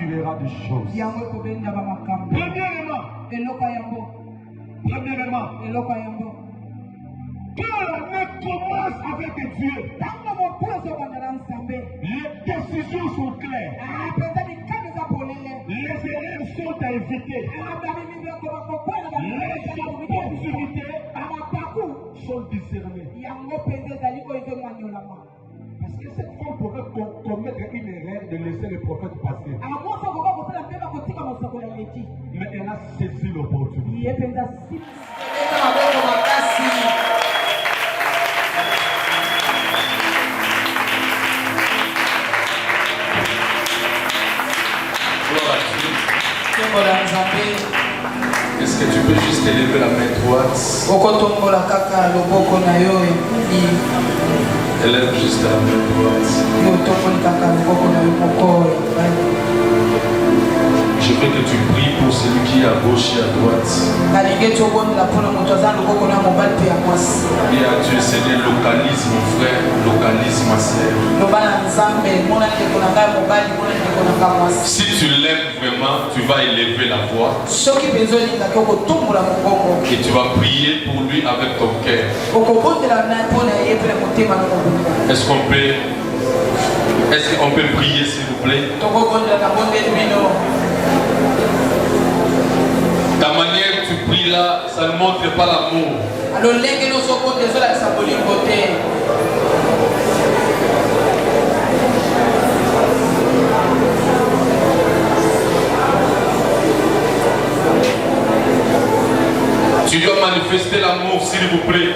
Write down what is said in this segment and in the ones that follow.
tuera des choses. Premièrement, quand l'année commence avec Dieu, les décisions sont claires. Les erreurs sont à éviter. Les opportunités sont discernées. Parce que cette femme pourrait commettre une erreur de laisser le prophète passer. Mais elle a saisi l'opportunité. Est-ce que tu peux juste élever la main droite? Élève juste la main droite. Je veux que tu pries pour celui qui est à gauche et à droite. Dis à Dieu, Seigneur, localise mon frère, localise ma sœur. Si tu l'aimes vraiment, tu vas élever la voix. Et tu vas prier pour lui avec ton cœur. Est-ce qu'on peut prier, s'il vous plaît? Ta manière que tu pries là, ça ne montre pas l'amour. Tu dois manifester l'amour, s'il vous plaît.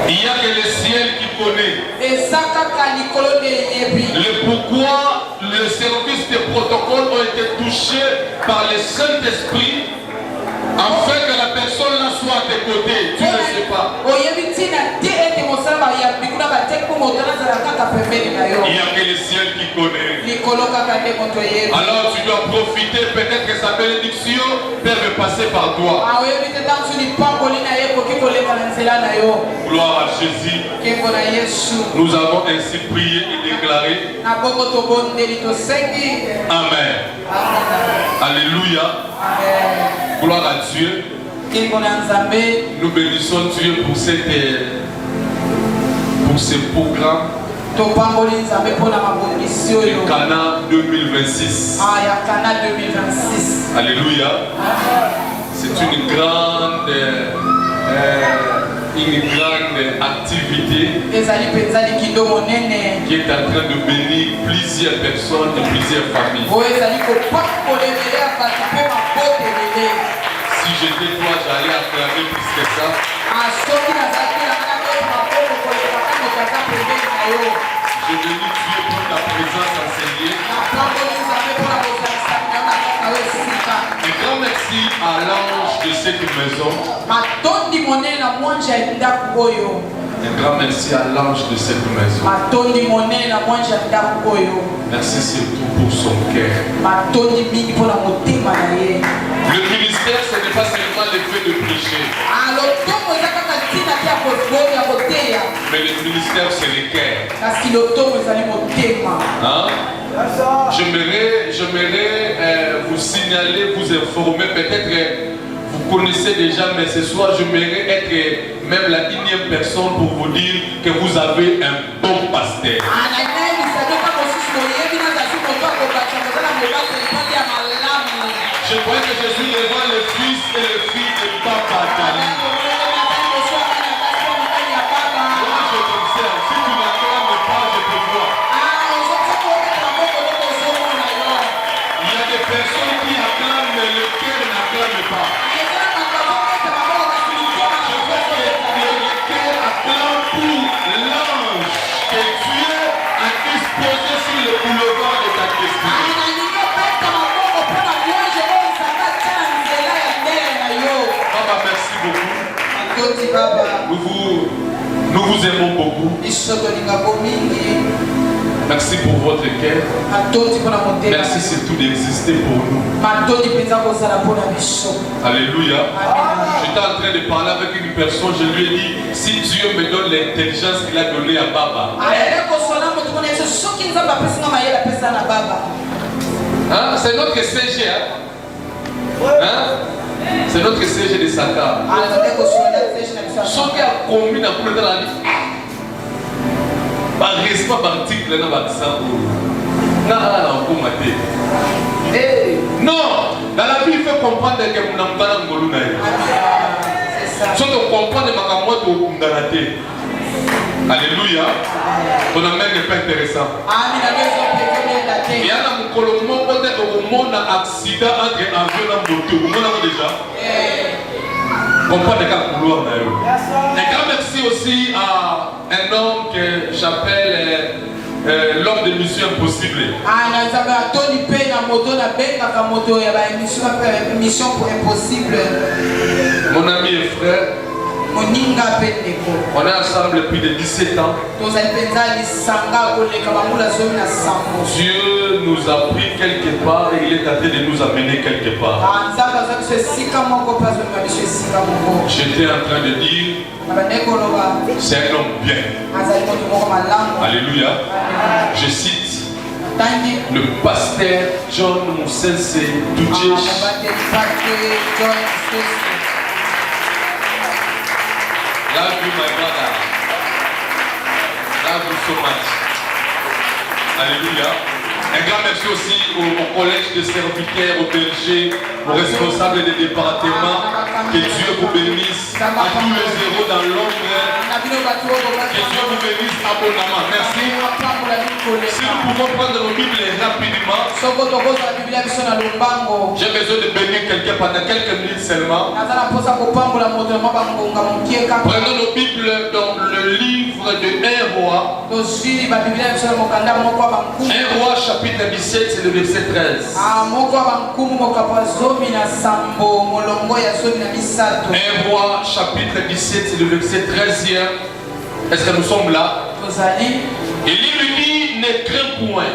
Il n'y a que le ciel qui connaît. Le pourquoi le service de protocole ont été touchés par le Saint-Esprit afin que la personne là soit à tes côtés. Tu ne sais pas. Il n'y a que le ciel qui connaît. Alors tu dois profiter, peut-être que sa bénédiction peut passer par toi. Gloire à Jésus. Nous avons ainsi prié et déclaré. Amen. Alléluia. Gloire à Dieu. Nous bénissons Dieu pour ce programme. Le Cana 2026. Alléluia. C'est une grande activité qui est en train de bénir plusieurs personnes et plusieurs familles. Si j'étais toi, j'allais acclamer plus que ça. Je bénis Dieu pour ta présence enseignée. Un grand merci à l'ange de cette maison. Un grand merci à l'ange de cette maison. Merci surtout pour son cœur. Le ministère, ce n'est pas seulement le fait de prêcher. Mais le ministère, c'est le cœur. Hein? J'aimerais vous signaler, vous informer, peut-être vous connaissez déjà, mais ce soir j'aimerais être même la 1e personne pour vous dire que vous avez un bon pasteur. Je crois que je suis devant le fils et le fils de Papa Dali. Moi je t'observe, si tu n'acclames pas, je te vois. Il y a des personnes qui acclament, mais le cœur n'acclame pas. Je veux que le cœur acclame pour l'ange que Dieu a disposé sur le boulevard de ta destinée. Papa, merci beaucoup. Nous vous aimons beaucoup. Merci pour votre cœur. Merci surtout d'exister pour nous. Alléluia. J'étais en train de parler avec une personne, je lui ai dit, si Dieu me donne l'intelligence qu'il a donnée à Baba. Hein? C'est notre CG. Hein? C'est notre CG de Saka. Ce qui a commis dans le temps, par respect par article dans non, dans la vie il faut comprendre que mon ambassade ngoluna. Si tu comprends que ma moto kundanaté. Alléluia. Ton amen n'est pas intéressant. Il y a un colomo peut-être au monde accident entre avion et moto. Vous m'avez déjà. Comprends les cas couloir d'ailleurs. Un grand merci aussi à un homme que j'appelle l'homme de Mission Impossible. Mon ami et frère, on est ensemble depuis de 17 ans. Dieu nous a pris quelque part et il est en train de nous amener quelque part. J'étais en train de dire, c'est un homme bien. Alléluia. Je cite le pasteur John Moussense Doudjesh. Love you, my brother. Love you so much. Alléluia. Un grand merci aussi au collège de serviteurs, aux bergers, aux responsables des départements. Que Dieu vous bénisse. À tous les zéros dans l'ombre. Que Dieu vous bénisse abondamment. Merci. Si nous pouvons prendre nos Bibles rapidement. J'ai besoin de bénir quelqu'un pendant quelques minutes seulement. Prenons nos Bibles dans le livre de 1 roi. 1 roi chapitre 17, c'est le verset 13. 1 roi chapitre 17, c'est le verset 13e. Est-ce que nous sommes là? Et il lui dit, ne crains point.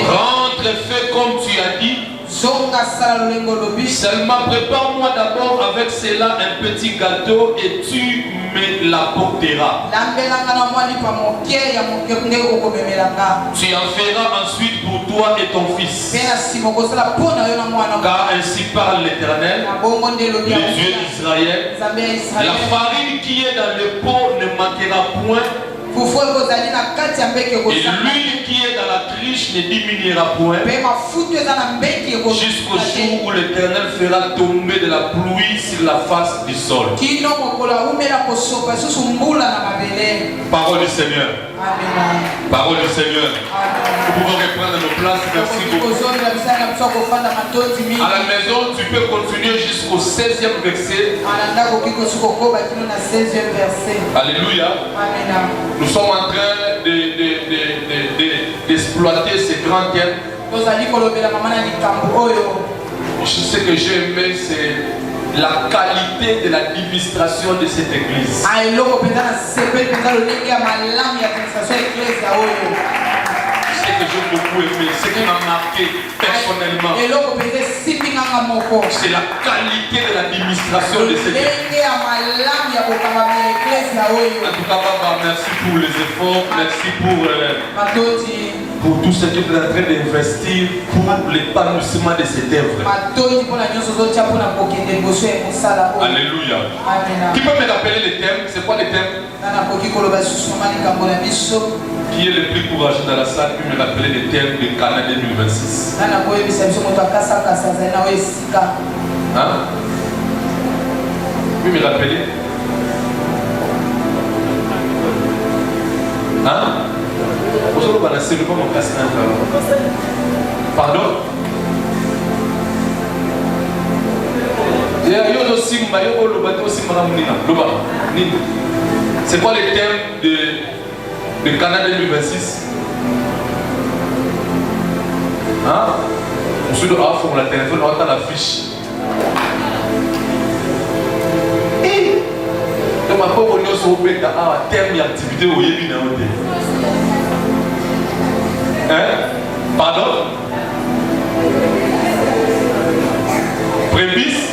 Rentre, fais comme tu as dit. Seulement prépare-moi d'abord avec cela un petit gâteau et tu me l'apporteras. Tu en feras ensuite pour toi et ton fils. Car ainsi parle l'Éternel, le Dieu d'Israël. La farine qui est dans le pot ne manquera point. Et l'huile qui est dans la cruche ne diminuera point jusqu'au jour où l'Éternel fera tomber de la pluie sur la face du sol. Parole du Seigneur. Parole du Seigneur. Nous pouvons reprendre nos places. Merci beaucoup. À la maison, tu peux continuer jusqu'au 16e verset. Alléluia. Nous sommes en train d'exploiter ces grands thèmes. Ce que j'ai aimé, c'est la qualité de l'administration de cette église. Ce que j'ai beaucoup aimé, ce qui m'a marqué personnellement, c'est la qualité de l'administration de cette église. En tout cas, Papa, merci pour les efforts, merci pour tout ce que tu es en train d'investir pour l'épanouissement de cette œuvre. Alléluia. Qui peut me rappeler les thèmes? C'est quoi les thèmes? Qui est le plus courageux dans la salle? Peut me rappeler les thèmes de Cana 2026? Hein? Peut me rappeler? Hein? Pardon? C'est quoi les thèmes de Cana 2026? Hein? On se doit avoir la téléphone, on a la fiche. Donc, ma pauvre, nous sommes à terme d'activité au Yémen. Hein? Pardon? Prémices?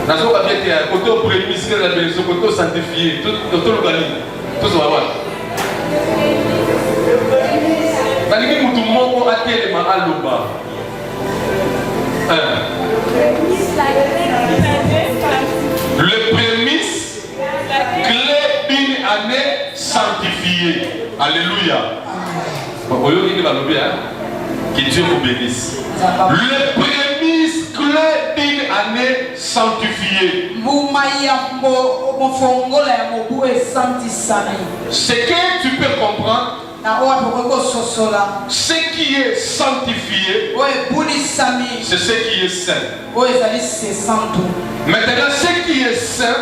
Dans ce papier, il y a un côté prémices, un côté sanctifié, tout le gani, tout ce qu'on va voir. C'est-à-dire que tout le monde a été à l'Oba. Le prémisse, clé d'une année sanctifiée. Alléluia. Que Dieu vous bénisse. Le prémisse, clé d'une année sanctifiée. Ce que tu peux comprendre, ce qui est sanctifié, c'est ce qui est saint. Maintenant, ce qui est saint,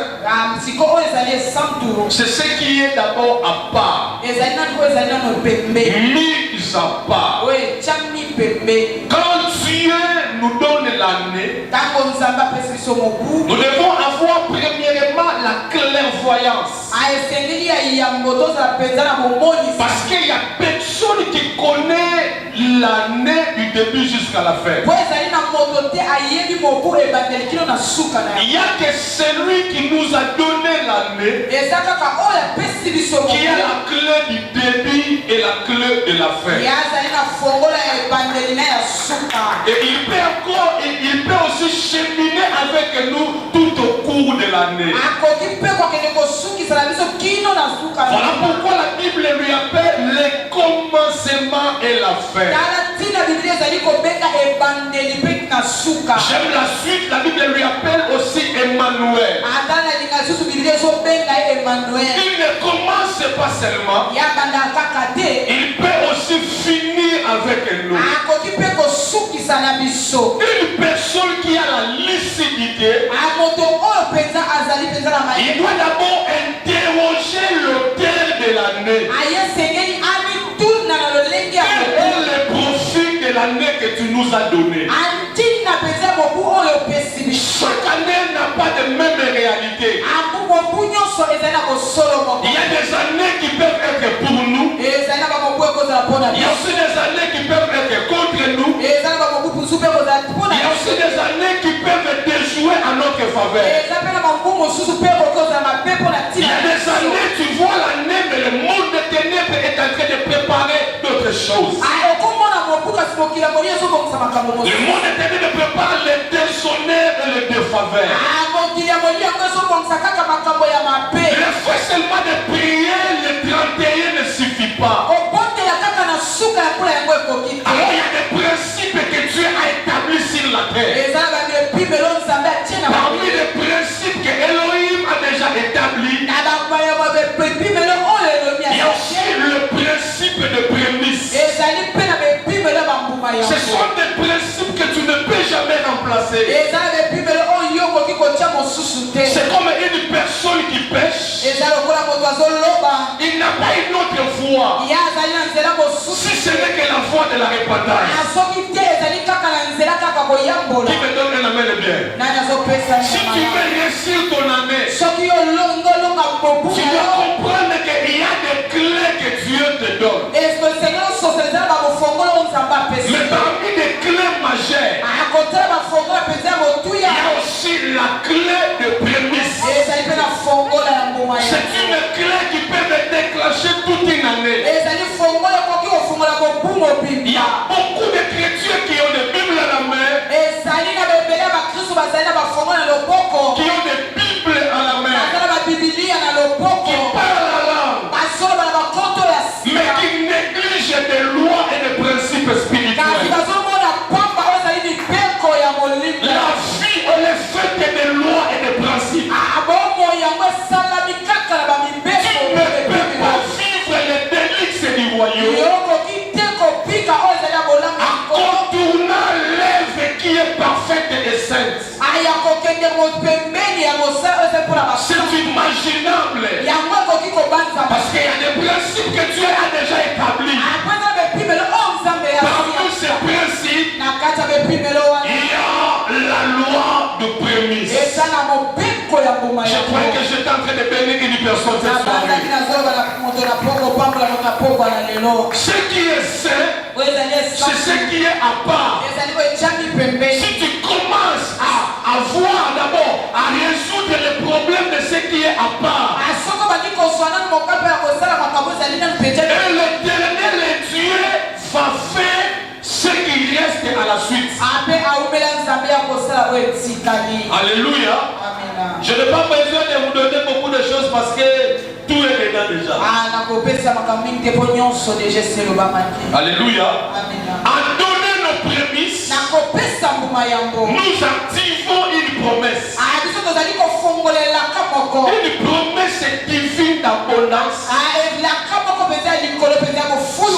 c'est ce qui est d'abord à part, mis à part. Quand Dieu nous donne l'année, nous devons avoir premièrement la clairvoyance. Parce qu'il y a personne qui connaît l'année du début jusqu'à la fin. Il n'y a que celui qui nous a donné l'année qui a la clé du début et la clé de la fin. Et il peut aussi cheminer avec nous tout au cours de l'année. Voilà pourquoi la Bible lui appelle les commencements et la fin. J'aime la suite, la Bible lui appelle aussi Emmanuel. Il ne commence pas seulement, il peut aussi finir avec nous. Une personne qui a la lucidité, il doit d'abord interroger l'auteur de l'année. Quel est le profil de l'année que tu nous as donné? Chaque année n'a pas de même réalité. Il y a des années qui peuvent être pour nous. Il y a aussi des années qui peuvent être contre nous. Il y a aussi des années qui peuvent déjouer à notre faveur. Il y a des années, tu vois l'année, mais le monde des ténèbres est en train de préparer d'autres choses. Le monde des ténèbres prépare les déshonneurs et les défaveurs. Le fait seulement de prier le 31 ne suffit pas. Alors il y a des principes que Dieu a établis sur la terre. Parmi les principes que Elohim a déjà établis, il y a aussi le principe de prémisse. Ce sont des principes que tu ne peux jamais remplacer. C'est comme une personne qui pêche. Il n'a pas une autre voie. Si ce n'est que la voie de la repentance. Qui me donne un amen bien? Si tu veux réussir ton année, tu dois comprendre qu'il y a des clés que Dieu te donne. Mais parmi les clés majeures, il y a aussi la clé de prémisse. C'est une clé qui peut déclencher toute une année. Il y a beaucoup de chrétiens qui ont des Bibles à la main, qui ont des Bibles à la main, qui parlent la langue, mais qui négligent des lois et des principes spirituels. La vie, elle est faite de lois et de principes. Tu ne peux pas vivre les délices du royaume en contournant l'œuvre qui est parfaite et sainte. C'est imaginable. Parce qu'il y a des principes que Dieu a déjà établis. Parmi ces principes, il y a la loi de prémisse. croyais que j'étais en train de bénir une personne cette soirée. Ce qui est saint, c'est ce qui est à part. Si tu commences à voir d'abord, à résoudre les problèmes de ce qui est à part, et le dernier Dieu va faire ce qui reste à la suite. Alléluia. Je n'ai pas besoin de vous donner beaucoup de choses parce que tout est dedans déjà. Alléluia. En donnant nos prémices, nous activons une promesse. Une promesse divine d'abondance.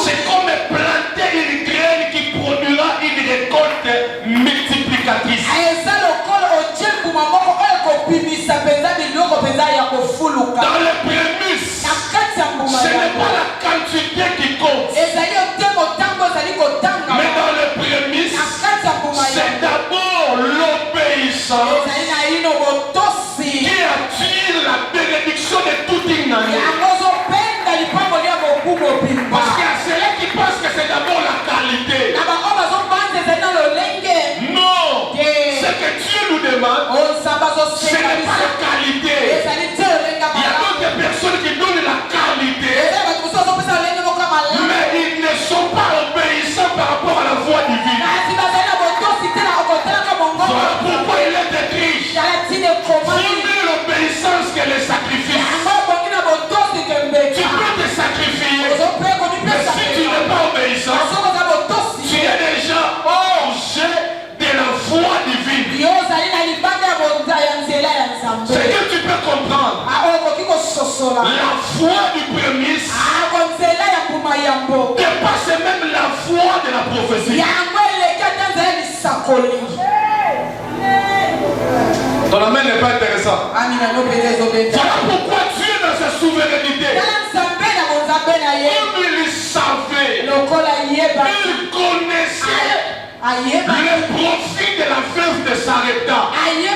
C'est comme planter une graine qui produira une récolte multiplicatrice. Dans les prémices, ce n'est pas la quantité qui compte. Mais dans les prémices, c'est d'abord l'obéissance qui attire la bénédiction de toute une année. Parce qu'il y a ceux qui pensent que c'est d'abord la qualité. Non, ce que Dieu nous demande, ce n'est pas la qualité. Il y a d'autres personnes qui donnent la qualité, mais ils ne sont pas obéissants par rapport à la voie divine. Voilà pourquoi il est écrit: vaut mieux l'obéissance que le sacrifice. Tu peux te sacrifier, mais si tu n'es pas obéissant, tu es déjà hors jeu de la voie divine. C'est que tu peux comprendre. La foi du prémisse dépasse même la foi de la prophétie. Ton amen n'est pas intéressant. Voilà pourquoi Dieu dans sa souveraineté, comme il savait, il connaissait le profit de la veuve de Sarepta. Et lui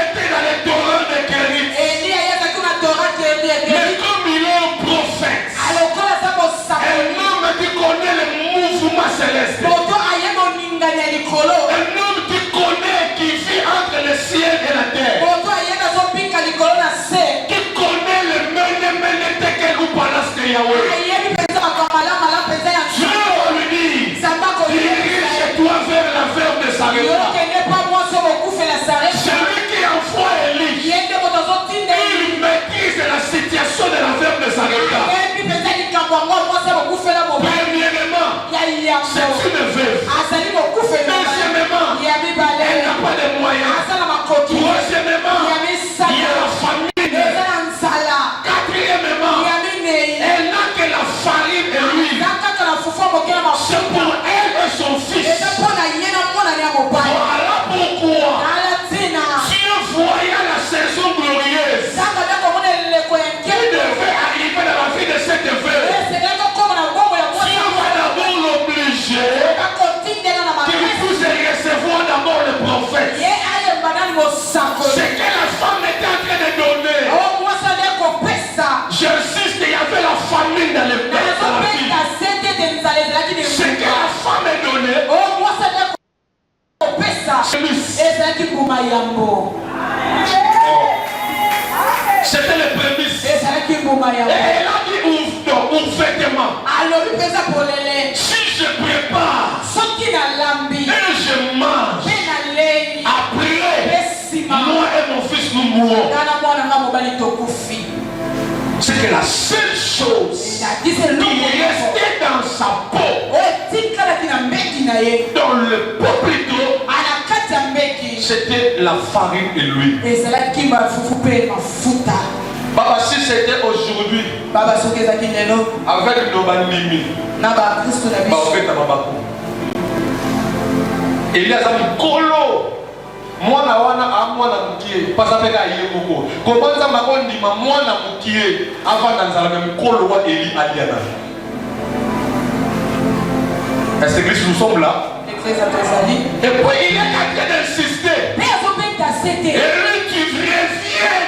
était dans les torrents de Kérit. Mais comme il est un prophète, un homme qui connaît le mouvement céleste, un homme qui connaît, qui vit entre le ciel et la terre, qui connaît le mene tekel ou palace de Yahweh, Dieu va lui dire: dirige toi vers la ferme de Sarepta. Celui qui envoie Élie, il maîtrise la situation de la ferme de Sarepta. Premièrement, c'est une veuve. Deuxièmement, elle n'a pas de moyens. Troisièmement, il y a la famine. Quatrièmement, elle n'a que la farine et l'huile. C'est pour elle et son fils. Voilà pourquoi Dieu voyait la saison glorieuse qui devait arriver dans la vie de cette veuve. Dieu va d'abord l'obliger qu'il puisse recevoir d'abord le prophète. Ce que la femme était en train de donner, j'insiste, il y avait la famine dans le père. Ce que la femme est donnée, c'était le prémisse. Et elle a dit: ouvertement, si je prépare et je mange, après, moi et mon fils nous mourrons. C'est que la seule chose qui restait dans sa peau, dans le pot plutôt, c'était la farine et l'huile. Papa, si c'était aujourd'hui, avec nos banimi, il y a un colo. Mwana wana amwana mukie pasa peka yemoko kobanza makondi ma mwana mukie avant dans la même colo wa Eli aliana. Est-ce que nous sommes là? Et puis il est en train d'insister. Et lui, tu reviens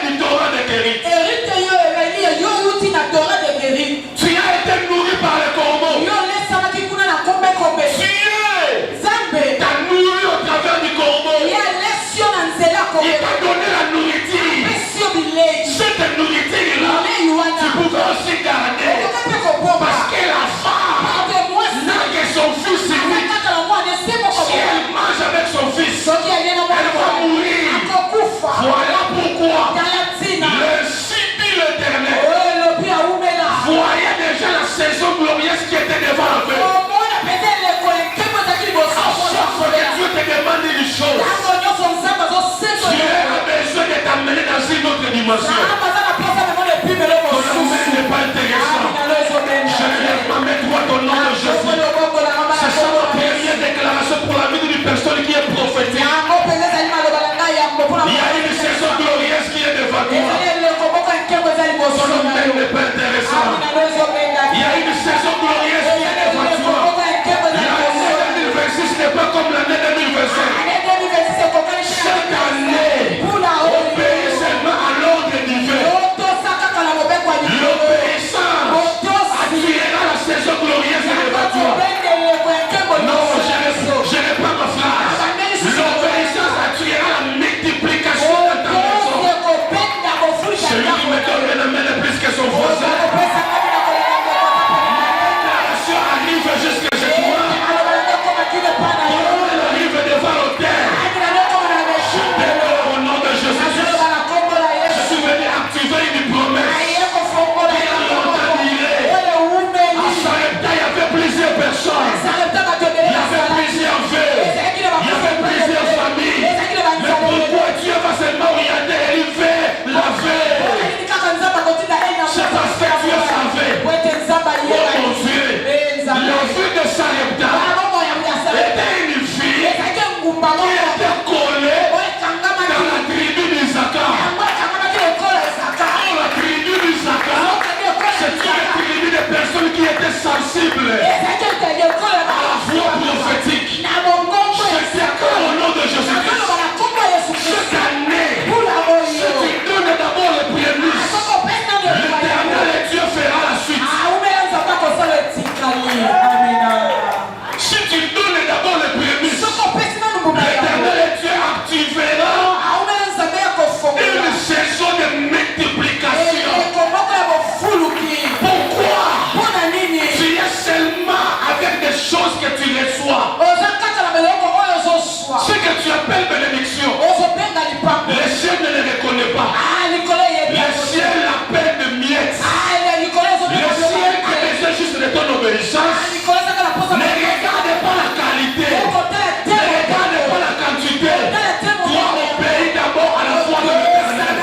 du torrent de Kérit. Tu as été nourri par les corbeaux. Tu as nourri au travers du corbeau. Il t'a donné la nourriture. Cette nourriture-là, tu pouvais aussi garder. Parce que la femme n'a que son fils unique. Si elle mange avec son fils, elle va mourir. Voilà pourquoi le subit l'Éternel. Voyez déjà la saison glorieuse qui était devant eux. À chaque fois que Dieu te demande une chose, Dieu a besoin de t'amener dans une autre dimension. Ton amour n'est pas intéressant. Je ne lève pas mes doigts au nom de Jésus. C'est ça ma première déclaration pour la vie d'une personne qui est prophétique. Il y a une saison glorieuse qui est devant toi. Ton domaine n'est pas intéressant. Il y a une saison glorieuse qui est devant toi. L'année 2026 n'est pas comme l'année 2025. Chaque année, obéis seulement à l'ordre divin. L'obéissance attirera la saison glorieuse devant toi. Non, je n'ai pas ma phrase. L'obéissance attirera la multiplication de ta maison. Celui qui me donne la main est plus que son voisin. La déclaration arrive jusque chez toi. Elle arrive devant l'autel. Je déclare au nom de Jésus. Je suis venu activer une promesse. Il y a longtemps d'hier. À Sarepta, il y avait plusieurs personnes. Il y avait plusieurs vœux. Il y avait plusieurs familles. Mais pourquoi Dieu va seulement regarder et il fait la veille? C'est parce que Dieu savait. Oh mon Dieu. La vue de Sarepta était une fille qui était collée dans la tribu d'Isaacar. La tribu d'Isaacar, c'était une tribu de personnes qui étaient sensibles à la voix prophétique. Je déclare au nom de Jésus-Christ. Cette année, si tu donnes d'abord le prémices, l'Éternel et Dieu fera la suite. Si tu donnes d'abord le prémices, l'Éternel et Dieu activera une saison de multiplication. Pourquoi? Tu es seulement avec des choses que tu reçois. Ce que tu appelles bénédiction, le ciel ne les reconnaît pas. Le ciel l'appelle de miettes. Le ciel a besoin juste de ton obéissance. Ne regarde pas la qualité. Ne regarde pas la quantité. Toi, obéis d'abord à la foi de l'Éternel.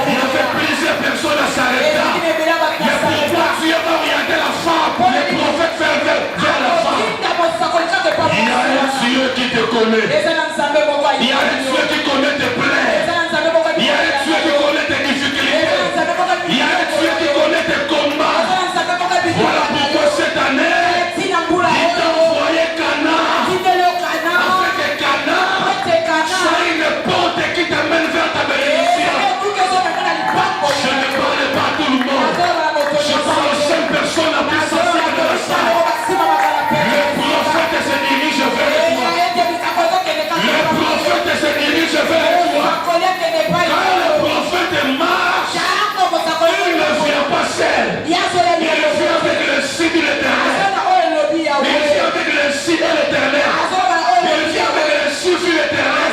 Il y avait plusieurs personnes à Sarepta. Mais pourquoi Dieu va regarder la femme? Les prophètes faire vers la femme. Il y a un Dieu qui te connaît. Il y a un Dieu qui connaît tes plaies. Il y a un Dieu qui connaît tes difficultés. Il y a un Dieu qui connaît tes combats. Voilà pourquoi cette année, il t'a envoyé Cana. Afin que Cana soit une porte qui t'amène vers ta bénédiction. Je ne parle pas à tout le monde. Je parle aux 5 personnes la plus sensible de la salle. Le prophète se dirige vers toi. Le prophète se dirige vers toi. Quand le prophète marche, il ne vient pas seul. Il vient avec le signe de l'Éternel. Il vient avec le signe de l'Éternel. Il vient avec le signe de l'Éternel.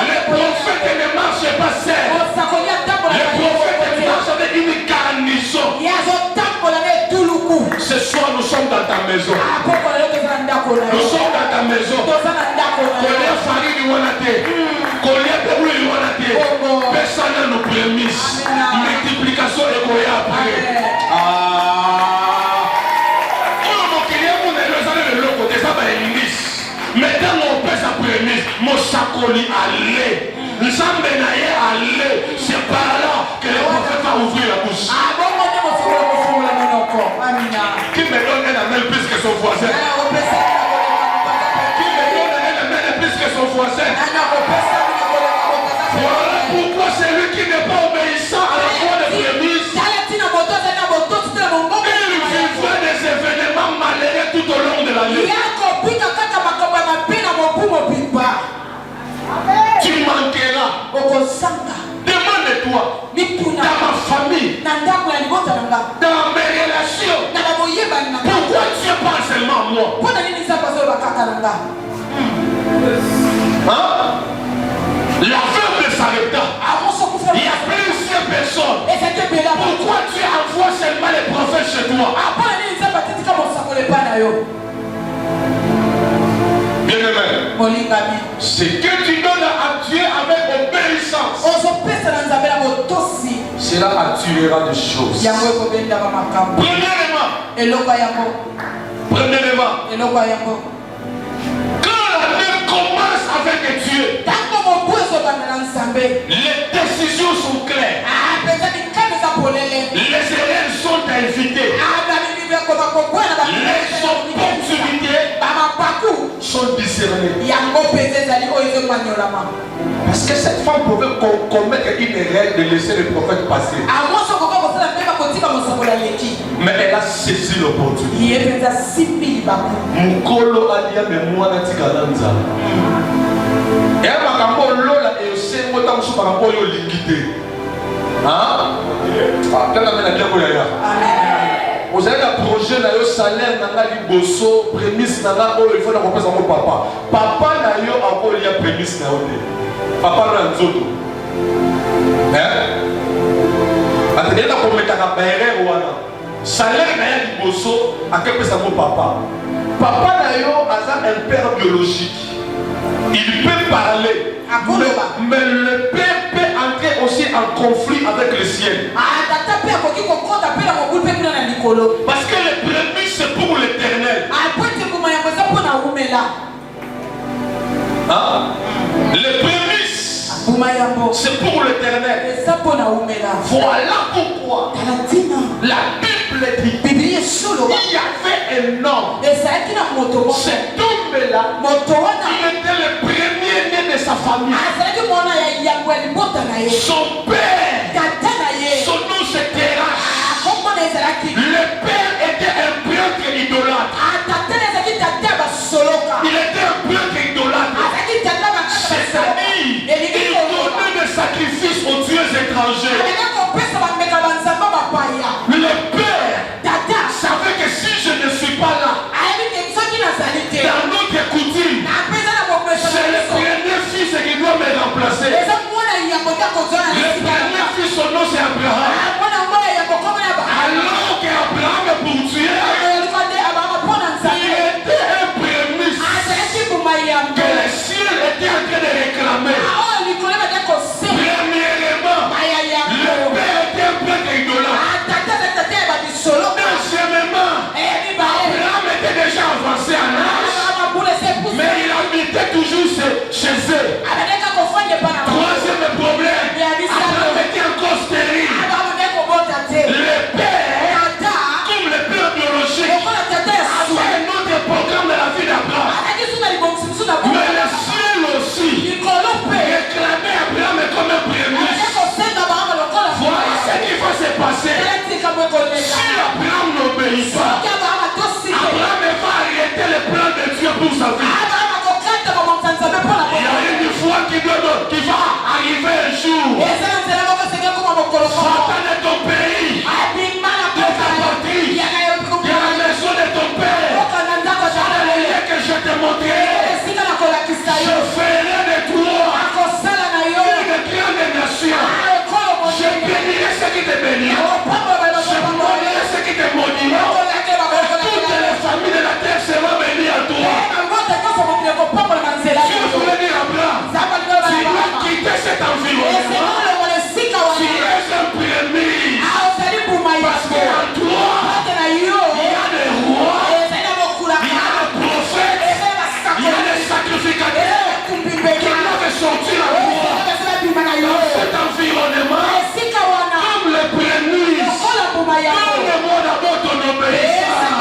Le prophète ne marche pas seul. Le prophète marche avec une garnison. Ce soir, nous sommes dans ta maison. Nous sommes dans ta maison. Combien farine wanate, combien peuple wanate, personne nous prémisse. Multiplication et quoi après. Maintenant, mon père sa prémisse, mon sacoli allait. Nzambe naye allait. C'est par là que le prophète va ouvrir la bouche. Qui me donne un amen plus que son voisin? Qui me donne un amen plus que son voisin? condamné. Tu manqueras. Demande-toi, dans ma famille, dans mes relations, pourquoi Dieu parle seulement à moi? Hein? La veuve de Sarepta, il y a plusieurs personnes. Pourquoi Dieu envoie seulement les prophètes chez toi? Bien-aimé, ce que tu donnes à Dieu avec obéissance, cela attirera des choses. Premièrement, quand l'année commence avec Dieu, les décisions sont claires. Les erreurs sont à éviter. Les opportunités sont discernées. Parce que cette femme pouvait commettre une erreur de laisser le prophète passer. Mais elle a saisi l'opportunité. Mukolo alia memoana tikalanza. Et à Makambo Lola et aussi Motam Souparambo yo liquidé. Hein? Vous avez un projet, un salaire, un bosso, prémisse, il faut la représentation mon papa. Papa n'a eu encore il y a prémisse. Papa n'a un zoto. Hein? Il y a un salaire n'a eu bosso, à quel point ça mon papa. Papa n'a eu un père biologique. Il peut parler, mais le père peut entrer aussi en conflit avec le ciel. Parce que les prémices c'est pour l'éternel. Hein? Les prémices c'est pour l'éternel. Voilà pourquoi la Bible dit il y avait un homme. Cet homme-là, il était le premier-né de sa famille. Son père, son nom c'était Rache. Le père était un prêtre idolâtre. Il était un prêtre idolâtre. C'est-à-dire, il donnait des sacrifices aux dieux étrangers. Le père savait que si je ne suis pas là, dans notre coutume, c'est le premier fils qui doit me remplacer. Le premier fils, son nom c'est Abraham. Alors qu'Abraham pour Dieu, il était un prémisse que le ciel était en train de réclamer. Premièrement, le père était un prêtre idolâtre. Deuxièmement, Abraham était déjà avancé en âge, mais il habitait toujours chez eux. Troisième problème, Abraham était encore stérile. Le père, comme le père biologique, avait un autre programme de la vie d'Abraham. Mais le ciel aussi réclamait Abraham comme un prémisse. Voilà ce qui va se passer. Si Abraham n'obéit pas, Abraham va arrêter le plan de Dieu pour sa vie. Il y a une fois qui va arriver un jour. Satan de ton pays, de ta patrie, de la maison de ton père, dans le lieu que je te montrerai, je ferai de toi une grande nation. Je bénirai ceux qui te béniront, je maudirai ceux qui te maudiront. Toutes les familles de la terre seront bénies à toi. Dieu voulait dire à Abraham, tu dois quitter cet environnement. Tu es un prémisse. Parce qu'en toi, il y a des rois, il y a des prophètes, il y a des sacrificateurs qui doivent sortir la voie dans cet environnement. Comme les prémices, donne-moi d'abord ton obéissance.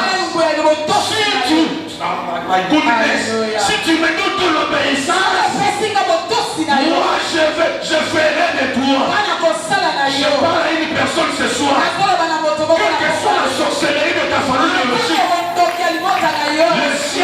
My goodness, si tu me donnes ton obéissance, moi je ferai de toi. Je parle à une personne ce soir. Quelle que soit la sorcellerie de ta famille biologique, le ciel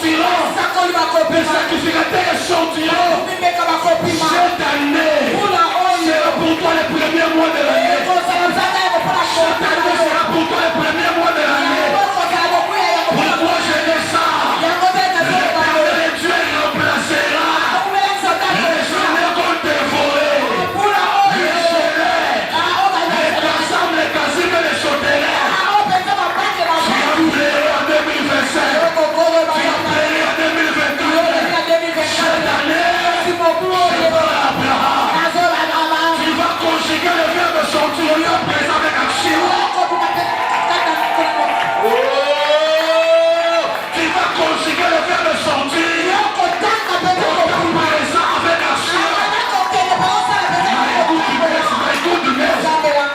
sortiront des sacrificateurs échantillons. Cette année sera pour toi le premier mois de l'année. Cette année sera pour toi le premier mois de l'année. Pourquoi je dis ça? L'éternel Dieu remplacera les journées qu'on dévoré, les gelées, les cassams, les casimes, les sauterelles. Tu as pleuré en 2025. Tu as pleuré en 2024. Cette année, je parle à Abraham. Tu vas conjuguer le verbe sortir au lieu présent avec action. Tu vas conjuguer le verbe sortir au temps présent avec action. Écoute,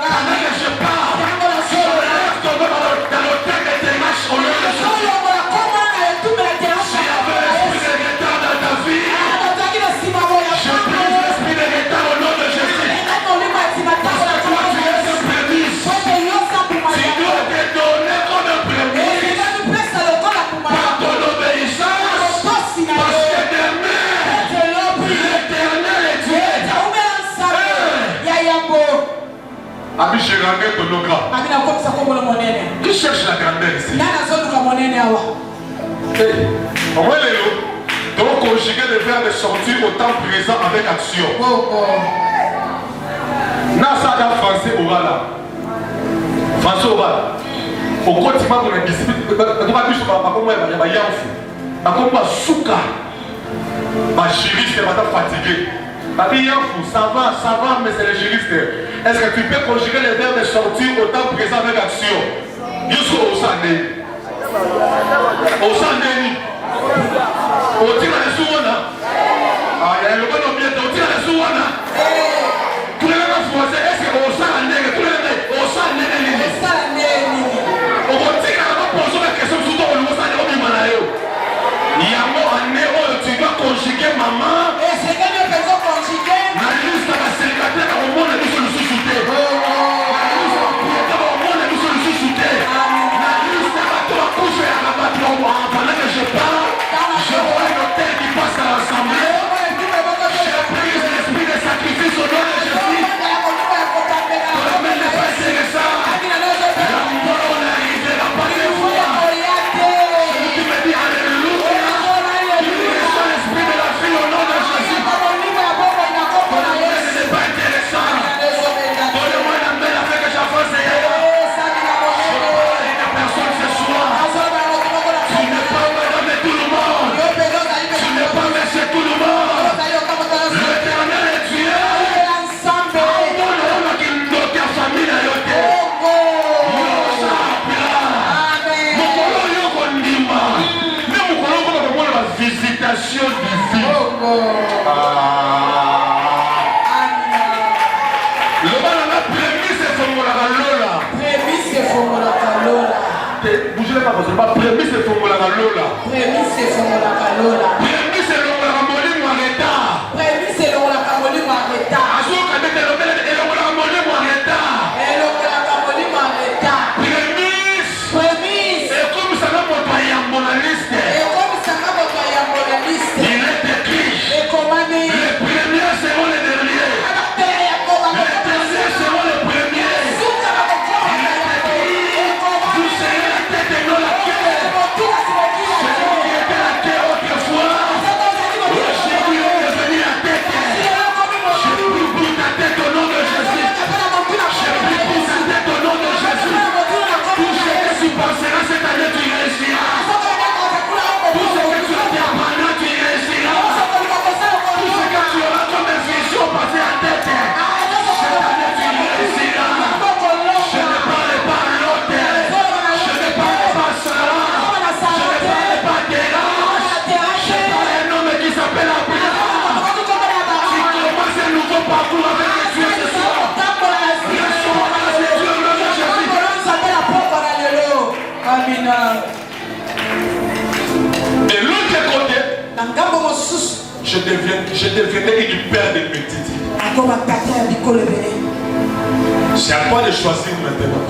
pendant que je parle, je lève ton nom dans le terme de tes marches au lieu de sortir. Si y avait l'esprit de retard dans ta vie, je brise l'esprit de retard au nom de Jésus. Parce que toi, tu es un prémisse. Tu dois te donner comme un prémisse par ton obéissance. Parce que demain, l'Éternel est Dieu. Ami, j'ai ramené ton ogra. Qui cherche la grandeur ici? Au moins les lots. Donc conjuguer le verbe de sortir au temps présent avec action. Nasa da français oral. Français oral. Au continent on a discipline. On va dire pas comment il va y avoir. Comme pas souka. Ma juriste va être fatigué. Ça va, mais c'est le juriste. Est-ce que tu peux conjuguer les verbes de sortir au temps présent avec action? Jusqu'au Sandé. Au Sandé. Au Tina de Souana. Ah, il y a le bon objet au Tina de Souana. Tous les mêmes français, est-ce que au Sandé, tous les mêmes, au Sandé, au Tina, on va poser la question sur toi, au Sandé, au Mimanayo. Il y a un mot en néo, tu dois conjuguer maman. La liste de la célibataire, au monde, elle est sur le sous-souté. La liste de la au monde, elle est sur le sous-souté. La liste de la toi, couche et à la battre. Pendant que je parle, je vois un hôtel qui passe à l'assemblée. Je prise l'esprit de sacrifice au nom de Jésus. Pour le même ne pas essayer ça. La mort n'arrivera pas de fois. Tu me dis alléluia. Tu reçois l'esprit de la fille au nom de Jésus. Ce n'est pas intéressant. Donne-moi la main afin que j'avance ailleurs. Je parle à une personne ce soir. Tu n'es pas madame de tout le monde. Tu n'es pas monsieur tout le monde. L'Éternel est Dieu. Donne-moi qui me donne ta famille à yote. Visitation divine. Le mal a prémisse et formula Lola. Bougez pas parce que pas prémisse et formula Lola. Prémisse et Lola Moli Mareta. Azoka de Lola Moli Mareta. Prémisse. Et comme ça va pour toi en monaliste. Il est écrit. Les premiers seront les derniers. Les derniers seront les premiers. Il est écrit. Vous serez la tête et non la queue. Celui qui était la queue autrefois, aujourd'hui est devenu la tête. Je prie pour ta tête au nom de Jésus. Je prie pour ta tête au nom de Jésus. Tout ce que tu penseras cette année, tu réussiras. Tout ce que tu apprendras, tu réussiras. Tout ce que tu auras comme vision passée à tête, cette année, tu réussiras. Je ne parle pas à l'autre. Je ne parle pas à Sarah. Je ne parle pas à Terrasse. Je parle à un homme qui s'appelle Abraham. Qui commence un nouveau parcours avec Dieu ce soir. Reçois la grâce de Dieu au nom de Jésus. Et l'autre côté, je devenais une paire de petites. C'est à toi de choisir maintenant.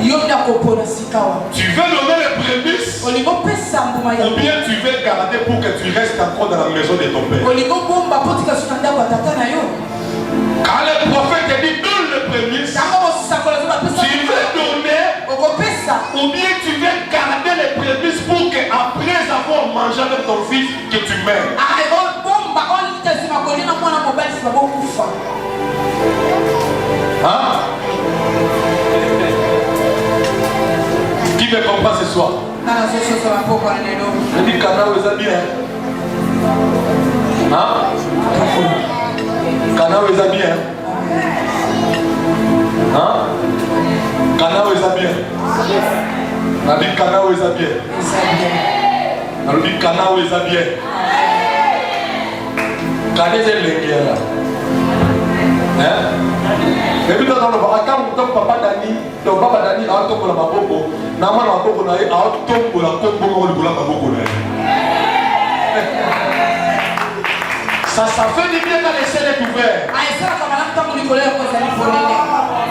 Tu veux nommer les prémices ou bien tu veux garder pour que tu restes encore dans la maison de ton père. Quand le prophète te dit donne le premier, tu veux donner ou bien tu veux garder les prémices pour qu'après avoir mangé avec ton fils, que tu meurs. Hein? Qui me comprend ce soir? Je dis Kana vous bien. Hein? Kana vous bien. Hein? Kana vous bien. On a dit Kana vous bien. On a dit Kana vous bien. Kana c'est l'engagement. Hein? Et puis dans le attends ton papa Dani, ton papa Dani a tombe la maboko, nama la maboko na a tombe la combo le boula maboko na. Ça fait du bien quand les ciels est ouvert.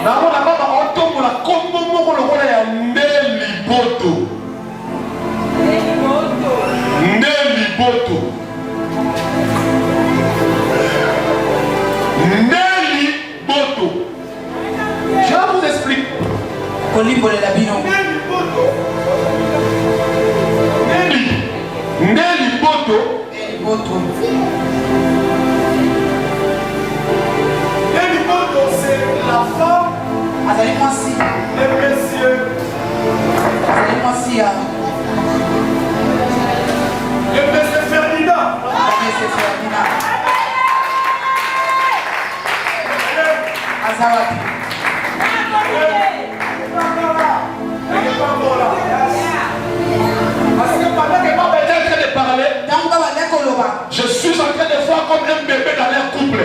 Nama la baba a tombe la combo moko le boula ya Ndeli Boto. Ndeli Boto. Ndeli Boto. Je vous explique. Ndeli Boto. Ndeli Boto, c'est la femme de monsieur. De monsieur Ferdinand. Parce que pendant que papa était en train de parler, je suis en train de voir comme un bébé dans leur couple.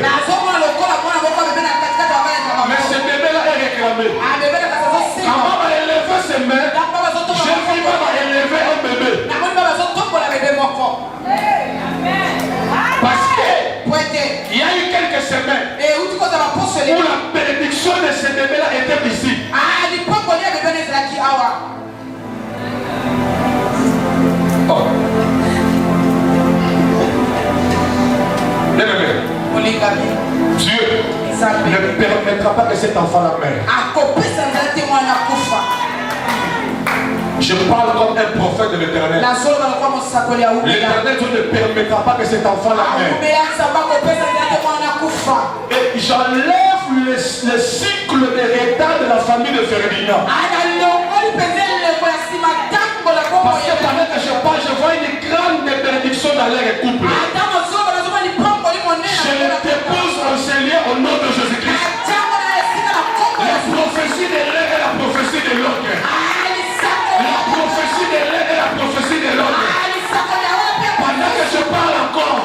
Mais ce bébé-là est réclamé. Quand maman a élevé ses mains, j'ai vu maman élever un bébé. Parce qu'il y a eu quelques semaines où la bénédiction de ce bébé-là était visible. Oh. Les bébés. Dieu ne permettra pas que cet enfant la meure. Je parle comme un prophète de l'Éternel. L'Éternel ne permettra pas que cet enfant la meure. Et j'enlève le cycle de retard de la famille de Ferdinand. Parce que pendant que je parle, je vois une grande bénédiction dans leur couple. Je le dépose en Seigneur au nom de Jésus-Christ. La prophétie de l'un et la prophétie de l'autre. La prophétie de l'un et la prophétie de l'autre. Pendant que je parle encore,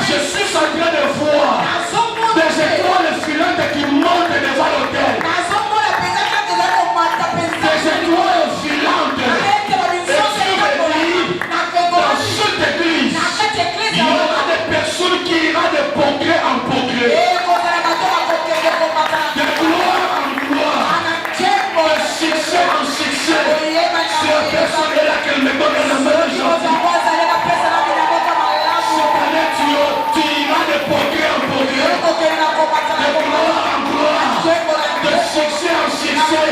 je suis en train de voir des étoiles filantes qui montent devant l'autel. Des étoiles filantes. Dans cette église, il y aura des personnes qui iront de progrès en progrès. De gloire en gloire. De succès en succès. C'est la personne là qu'elle me donne la main. Cette année, tu iras de progrès en progrès. De gloire en gloire. De succès en succès.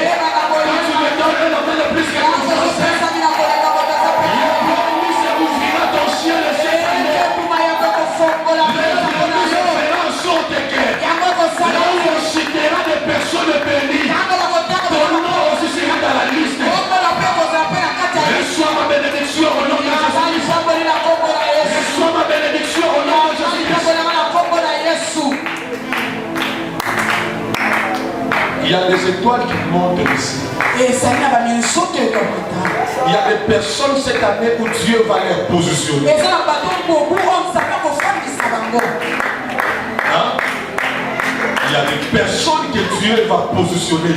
Quand tu me donnes la main le plus que tu français. Des personnes bénies. Ton nom aussi sera dans la liste. Reçois ma bénédiction au nom de Jésus-Christ. Reçois ma bénédiction au nom de Jésus-Christ. Il y a des étoiles qui montent ici. Il y a des personnes cette année où Dieu va les positionner. Hein? Il y a des personnes que Dieu va positionner.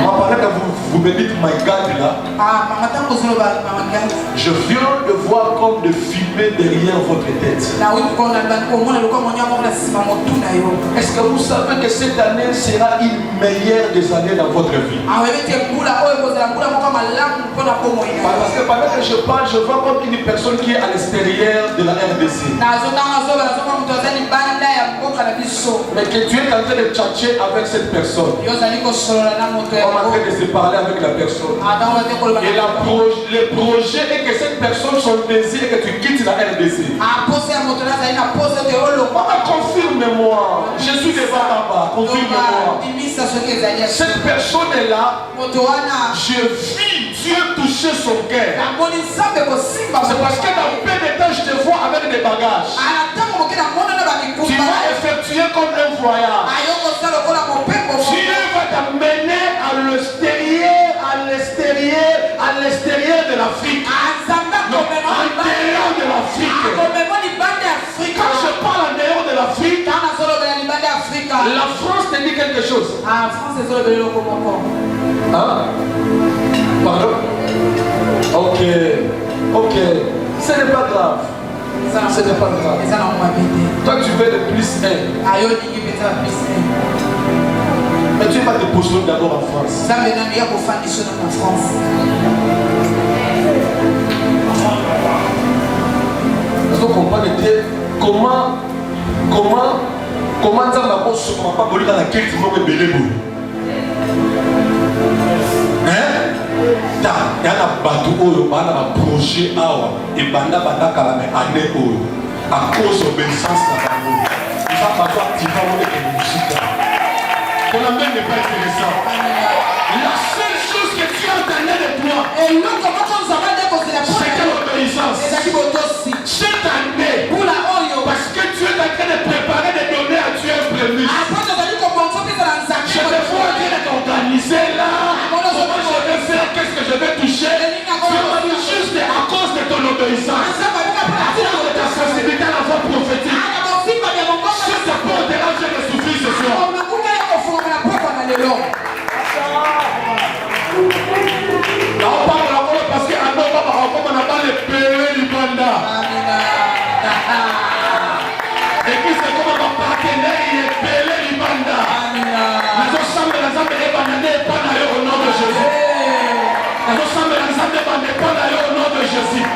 Pendant que vous me dites my God là, je viens de voir comme de fumée derrière votre tête. Est-ce que vous savez que cette année sera une meilleure des années dans votre vie? Parce que pendant que je parle, je vois comme une personne qui est à l'extérieur de la RDC. Mais que tu es en train de tchatcher avec cette personne. On est en train de se parler avec la personne. Et le projet est que cette personne, son désir est que tu quittes la RDC. Confirme-moi. Je suis devant là-bas. Confirme-moi. Cette personne est là. Je vis Dieu toucher son cœur. C'est parce que dans peu de temps, je te vois avec des bagages. Tu vas effectuer comme un voyage. Dieu va t'amener à l'extérieur de l'Afrique. À l'intérieur de l'Afrique. Quand je parle en dehors de l'Afrique, la France te dit quelque chose. Hein? Pardon? Ok. Ce n'est pas grave. Ce n'est pas grave. Toi, tu veux le plus 1. Mais tu vas te poser d'abord en France. Vous comprenez comment ça va pas se pas dans la quête de belé. Hein? Il y a un bateau où il y a un projet et il y a un année à cause de l'obéissance de la parole. Il va falloir activer la musique. Ton amène n'est pas intéressant. La seule chose que tu as entendue de toi, c'est que l'obéissance. Cette année, parce que tu es en train de préparer des données à Dieu prévu. Je te vois en train de t'organiser là. Comment je vais faire, qu'est-ce que je vais toucher? Juste à cause de ton obéissance. À cause de ta sensibilité à la voix prophétique. Si ça peut déranger le souffrir ce soir. Là on parle encore parce que on n'a pas les pérés du panda. Et puis c'est comme un partenaire, il est pélé du panda. Nous sommes dans l'ensemble des bandés, pas d'ailleurs au nom de Jésus. Nous sommes dans l'ensemble des bandés, pas d'ailleurs au nom de Jésus.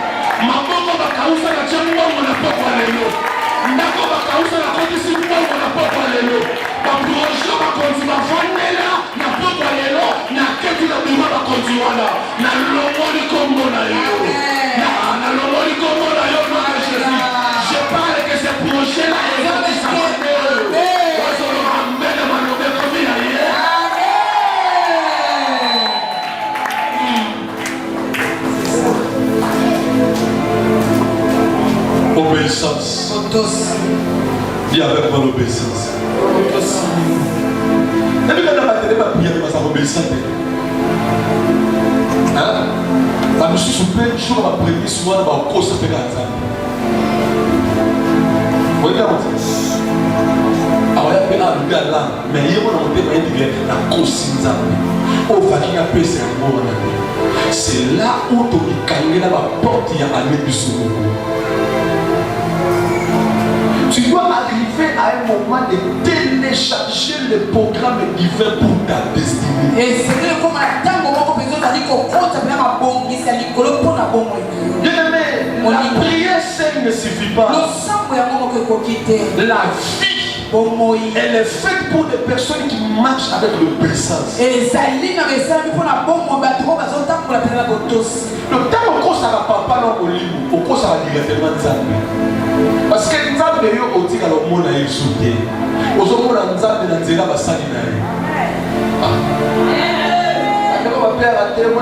Maboko bakausa na jambo mwana poko lelo. Ndako bakausa na kotisi mwana na poko lelo. Baprojo bakonzi bafandela na poko lelo na ketu na bima bakonzi wana. Na lomoni kombo na yo. Na lomoni kombo na yo na Jésus. Je parle que ce projet là est dans sa famille. Wazolo ambele manobe komina ye. Obéissance. Dis avec moi l'obéissance. Et puis quand on va te dire, prier avec sa obéissance. Hein? Je suis super, je suis prier souvent dans le cours de la regarde. Alors il y a un gars là, mais il y a un gars la cause. C'est là où tu as la porte, il y a un tu dois arriver à un moment de télécharger le programme divin pour ta destinée. Et c'est comme un tango, la prière seule ne suffit pas. La vie, elle est faite pour des personnes qui marchent avec l'obéissance. Le temps où on ne va pas dans le livre, on va directement dans. Parce que nous avons dit que nous avons dit que nous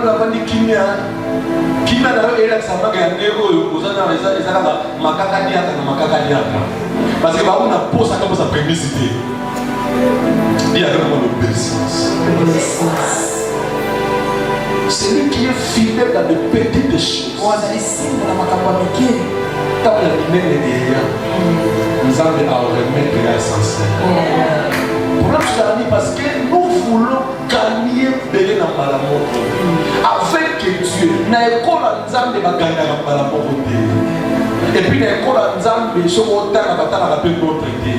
avons dit celui qui est fidèle dans de petites choses. Quand la lumière est derrière, nous allons remettre l'essentiel. Pourquoi je l'ai dit? Parce que nous voulons gagner libéré dans Malamoko. Avec Dieu, na ekola nzambe baganga na Malamoko te. Et puis na ekola nzambe soko tana batana ka pe d'autre te.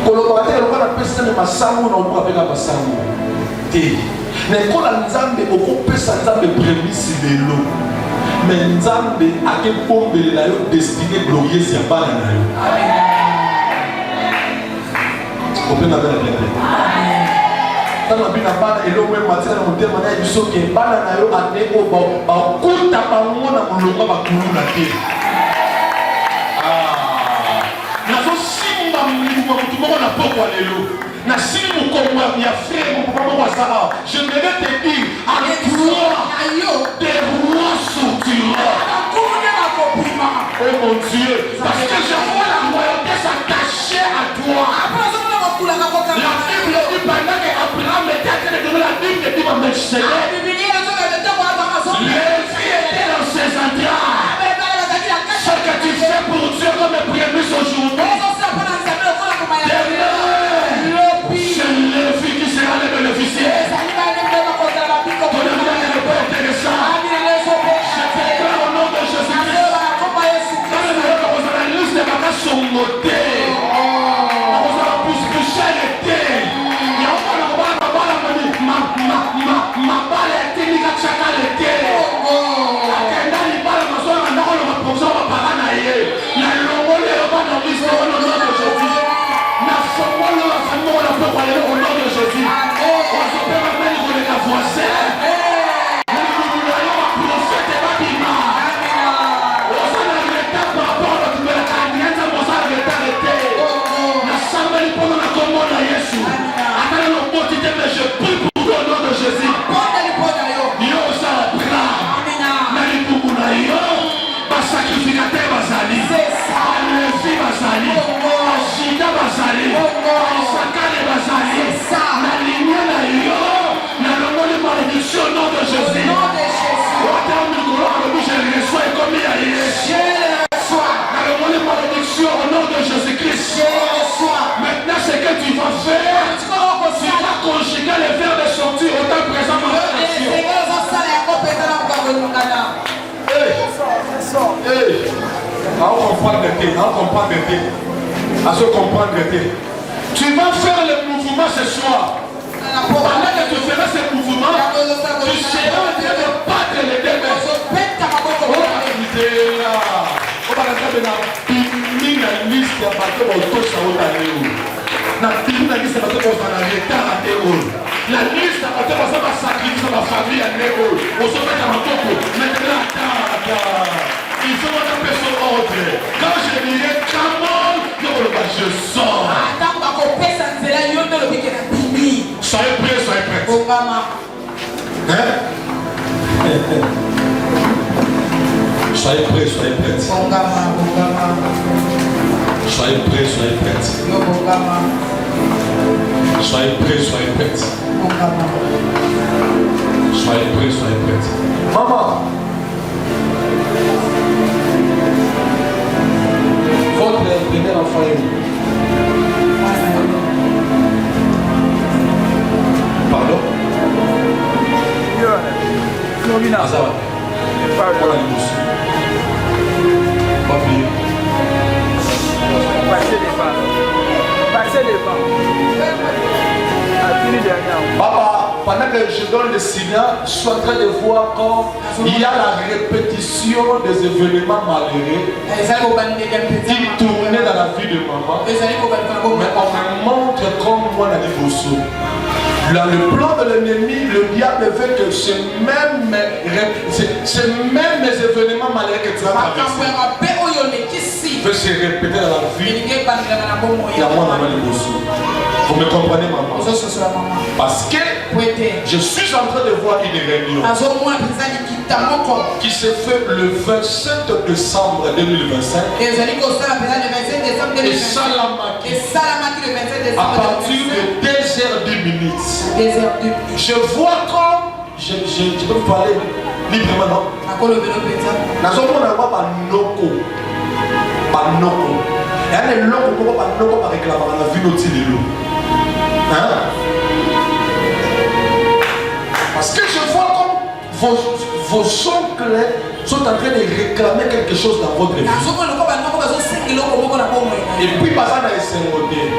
Koloba te lokana pesa na masango na omo apeka masango. Te. Na ekola nzambe okopesa nzambe prémisse lelo. Mais nzambe ake pombele na yo destinée glorieuse ya bana na yo. Amen. Open avec la Bible. Dans la Bible, il y a un matin dans mon thème, il y a un saut qui est bana na yo ane o ba kuta ba ngona mulonga ba kuluna te. Na so simba mulungu kutu moko na poko lelo. Na simu komwa ya frère mon papa wa sala. Je me vais te dire à toi des rois sortiront. Oh mon Dieu, parce que je vois la royauté s'attacher à toi. La Bible dit pendant qu'Abraham était en train de donner la Bible dit ma Melchizedek. Lévi était dans ses entrailles. Ce que tu fais pour Dieu comme prémisse aujourd'hui. C'est Lévi qui sera le bénéficiaire. Ton amour n'est pas intéressant. Je t'écris au nom de Jésus-Christ. Quand le Seigneur vous a la liste des bagages sont notés. Vous allez pousser l'été. Il y a encore le roi, ma balle est technique à chaque l'été. Akenda ni balle, ma soeur, ma nord, ma promotion, ma parana. La longue, le roi, dans l'histoire, au nom de Jésus. La famille, on a peut parler au nom de Jésus. On se peut même pour les voisins. Je prie pour toi au nom de Jésus. Yo ça bra. Nani kumuna yo. Ba sacrificateur bazali. Alevi bazali. Ashida bazali. Sakale bazali. Na ligne na yo. Na lomoli malédiction au nom de Jésus. Je reçois et comme il y a hier. Na lomoli malédiction au nom de Jésus-Christ. Maintenant ce que tu vas faire. Tu vas conjuguer les vers de sortie au temps présent dans la nation. On comprend le thé. À se comprendre le thé. Tu vas faire le mouvement ce soir. Pendant que tu feras ce mouvement, tu seras en train de battre les deux mains. La liste à ma sacrifice à ma famille à Néo. On se met à ma coco. Maintenant, il faut que personne ordre. Quand je dirai comment, je sors. Soyez prêts, soyez prêts. Soyez prêts, soyez prêts. Soyez prêts, soyez prêts. Soyez prêts, soyez prêts. Soyez prêts, soyez prêts. Maman, votre premier enfant est où? Pardon? Azawa. Voilà les mousses. Papier. Passez devant. Papa, pendant que je donne le signal, je suis en train de voir qu'il y a la répétition des événements malheureux qui tournaient dans la vie de maman. Mais on me montre comme moi dans les bossos. Dans le plan de l'ennemi, le diable veut que ces mêmes événements malheureux que tu as traversés veut se répéter dans la vie. Il y a moi dans les bossos. Vous me comprenez, maman? Parce que je suis en train de voir une réunion qui se fait le 27 décembre 2025 et Salamaki à partir de 2h10. Je vois comme je peux vous parler librement, non? Banoko. Et un loko pour pas banoko par réclamer la vie notre île. Hein? vos oncles sont en train de réclamer quelque chose dans votre vie. Et puis, Bazana est symbolique.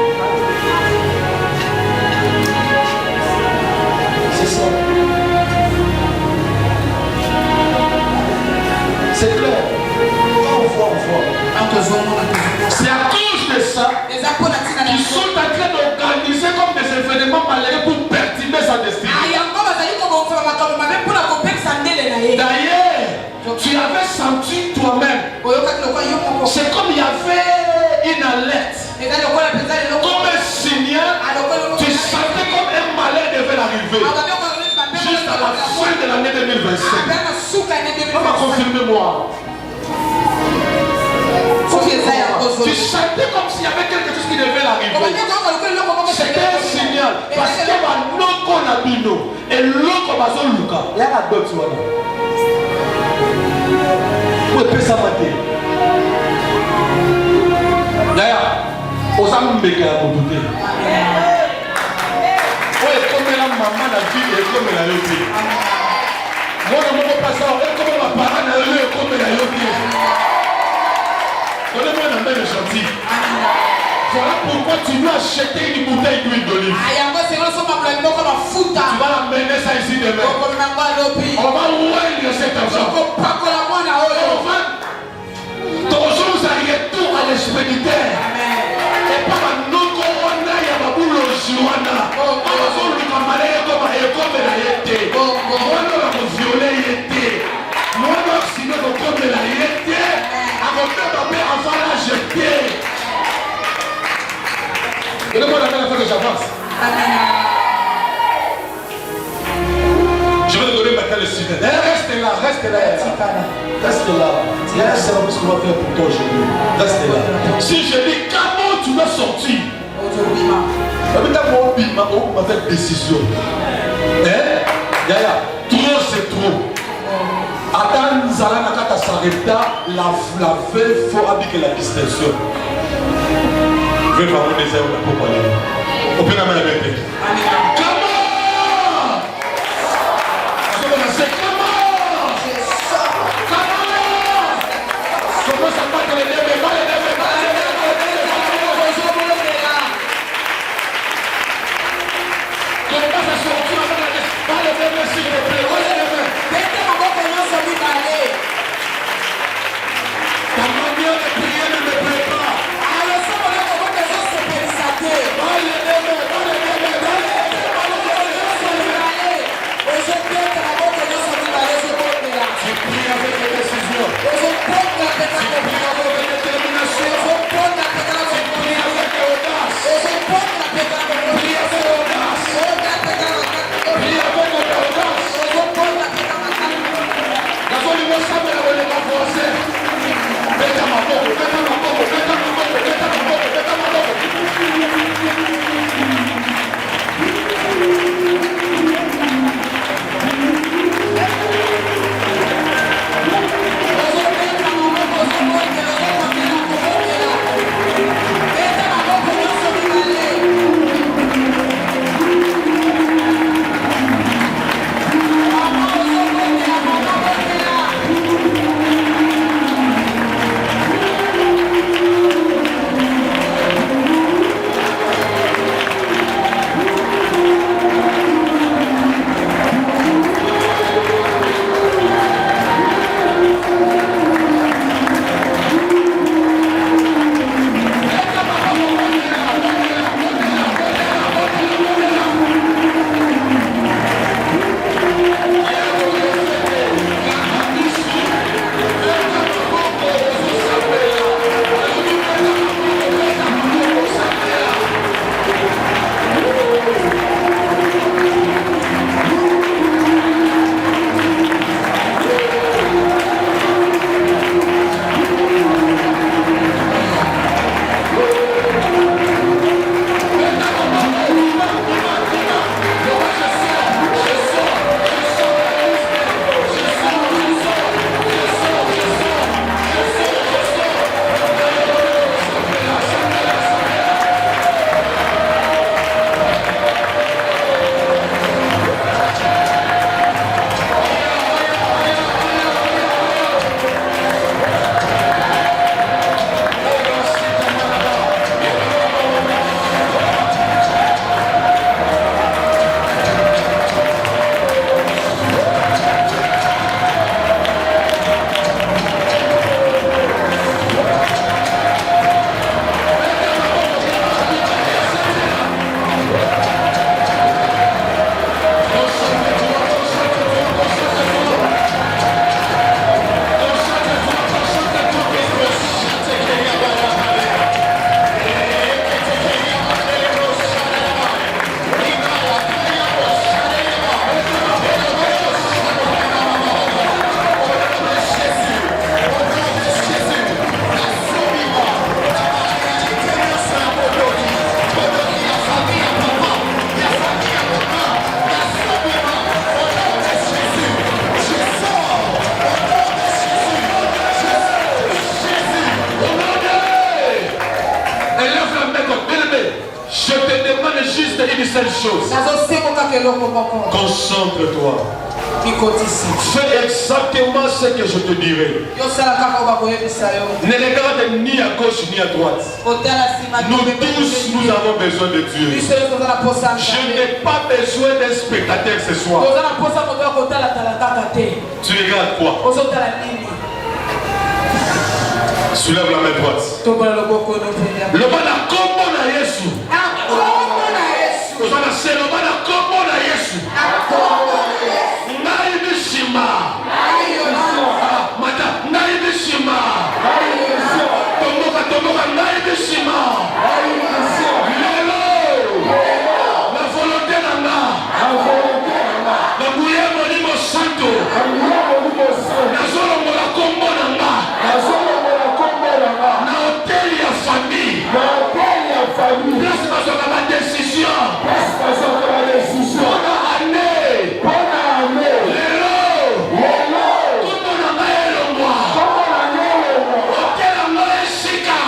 C'est ça. C'est clair. On voit. C'est à cause de ça qu'ils sont en train d'organiser comme des événements malheureux pour perturber sa destinée. D'ailleurs, tu avais senti toi-même. C'est comme il y avait une alerte. Comme un signal, tu sentais comme un malheur devait arriver. Juste à la fin de l'année 2025. Maman, confirmez-moi. Tu sentais comme s'il y avait quelque chose qui devait arriver. C'était un signal. Parce qu'il y a un autre abino et l'autre bazo luka. Il y a un autre wana. Où est ça maté? Yaya, osam mbeka ya motote. Où est comme la maman la vie et comme la yote. Moi je ne peux pas ça. Comme ma parent na yo comme la yote. Donnez-moi un main de gentil. Voilà pourquoi tu dois acheter une bouteille d'huile d'olive. Tu vas l'amener ça ici demain. On va ouvrir cet argent. On va toujours arriver tout à l'expéditeur. Et pas à nous qu'on a ya babulo jiwana. On va faire le camarade comme la yété. On va violer yété. Moi sinon comme la yété. Avant la jeter. Donnez-moi la main afin que j'avance. Je vais te donner maintenant le sujet. Reste là, reste là. Reste là. Il y a un service qu'on va faire pour toi aujourd'hui. Reste là. Si je dis comment tu dois sortir, on va faire décision. Yaya, trop c'est trop. Attends, Zala Nakata s'arrêta, la veuve faut habiter la distinction. Veuve avoir des ailes pour parler. On peut la mettre. Comment? C'est comment? Comment ça bat les lèvres? Comment ça sort? Pas les lèvres s'il te plaît. Ta manière de prier ne me plaît pas. juste une seule chose. Concentre-toi. Fais exactement ce que je te dirai. Ne regarde ni à gauche ni à droite. Nous tous, nous avons besoin de Dieu. Je n'ai pas besoin d'un spectateur ce soir. Tu regardes quoi? Soulève la main droite. Le bana kombo na Yesu. Ozana se le bana kombo na Yesu. Ngai bishima. Mata ngai bishima. Tomoka ngai bishima. Lelo. La volonté nanga. Na buye molimo santo. Na zolo mola kombo nanga. Na hôtel ya famille. Place bazaka ba décision. Bona année. Lelo. Kombo nanga elongwa. Hôtel yango esika.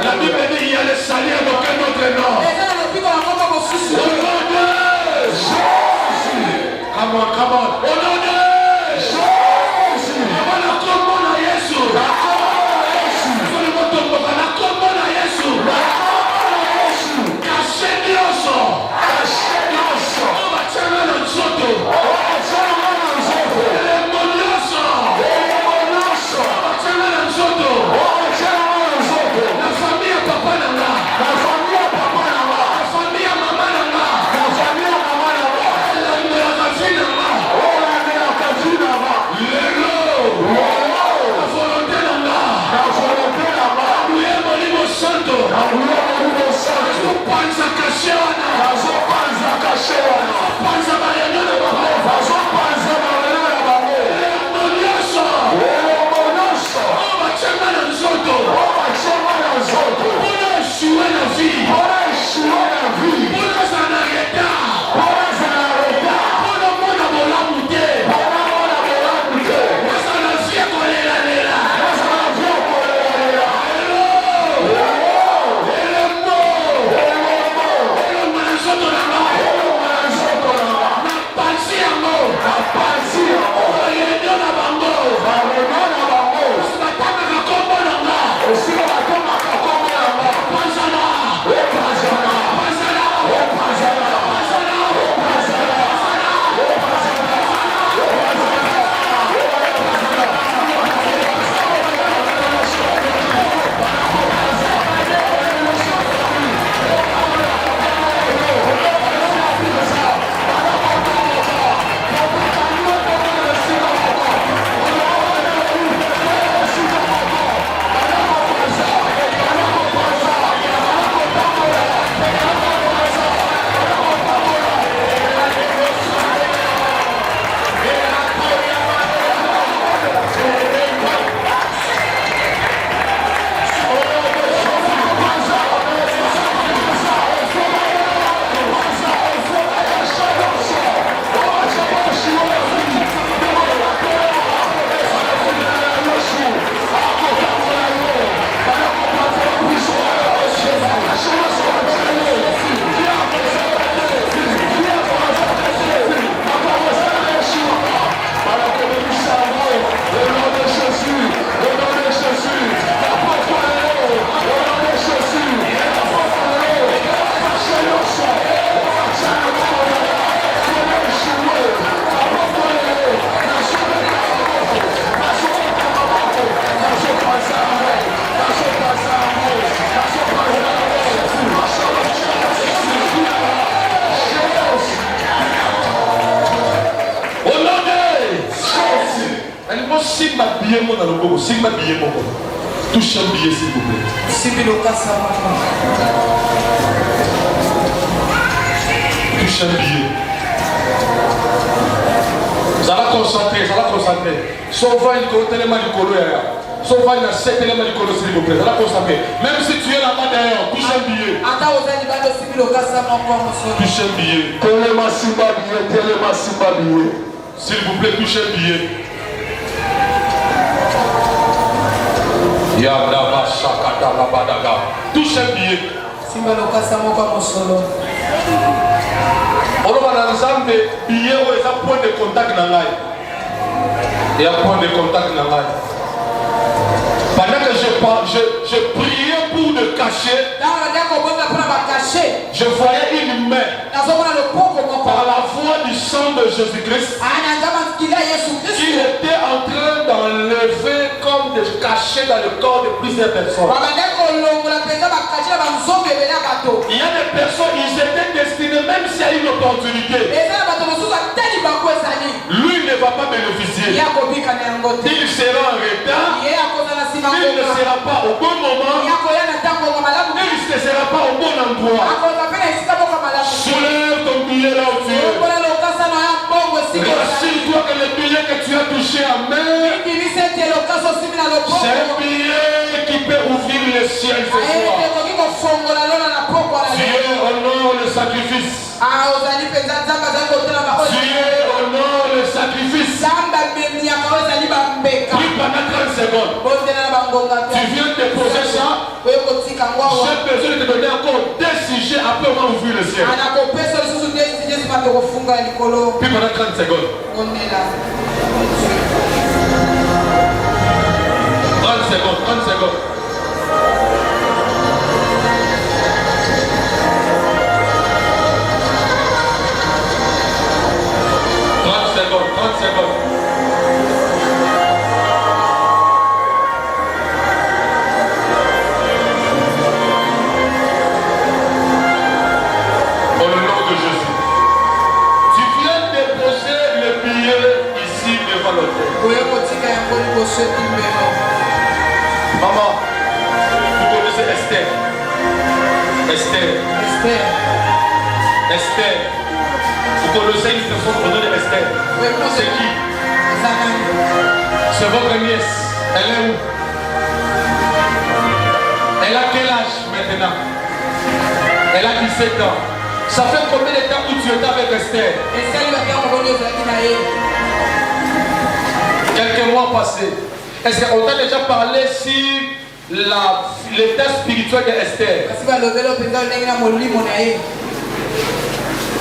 La Bible dit il y a le salut à aucun autre nom. Au nom de Jésus. Come on. Au nom de Jésus. La famille à maman, la famille à maman, Sigma billet mon aloko, sigma billet mon. Touche un billet s'il vous plaît. Touche un billet. Ça va concentrer, ça va concentrer. Sauva une côté tellement du colo. Sauva une assiette tellement du colo s'il vous plaît. Ça va concentrer. Même si tu es là-bas derrière, touche un billet. Touche un billet. Tellement simba billet, tellement simba billet. S'il vous plaît, touche un billet. Touche un billet. On va dans l'ensemble des billets où il y a un point de contact dans l'ail. Il y a un point de contact dans l'ail. Pendant que je priais pour le cacher, je voyais une main par la voix du sang de Jésus-Christ qui était en train d'enlever comme de cacher dans le corps de plusieurs personnes. Il y a des personnes, ils étaient destinés, même s'il y a une opportunité, lui ne va pas bénéficier. Il sera en retard, il ne sera pas au bon moment, il ne sera pas au bon endroit. Soulève ton billet là où tu es. Rassure-toi que le billet que tu as touché à main, c'est un billet qui peut ouvrir le ciel ce soir. Dieu honore le sacrifice. Dieu honore le sacrifice. Prie pendant 30 secondes. Tu viens de déposer ça. J'ai besoin de te donner encore 2 sujets. Après on va ouvrir le ciel. Puis pendant 30 secondes. 30 secondes, 30 secondes. Maman, vous connaissez Esther. Esther. Vous connaissez une personne au nom de Esther. C'est qui? C'est votre nièce. Elle est où? Elle a quel âge maintenant? Elle a 17 ans. Ça fait combien de temps que tu étais avec Esther? Quelques mois passés. Est-ce qu'on t'a déjà parlé sur l'état spirituel d'Esther?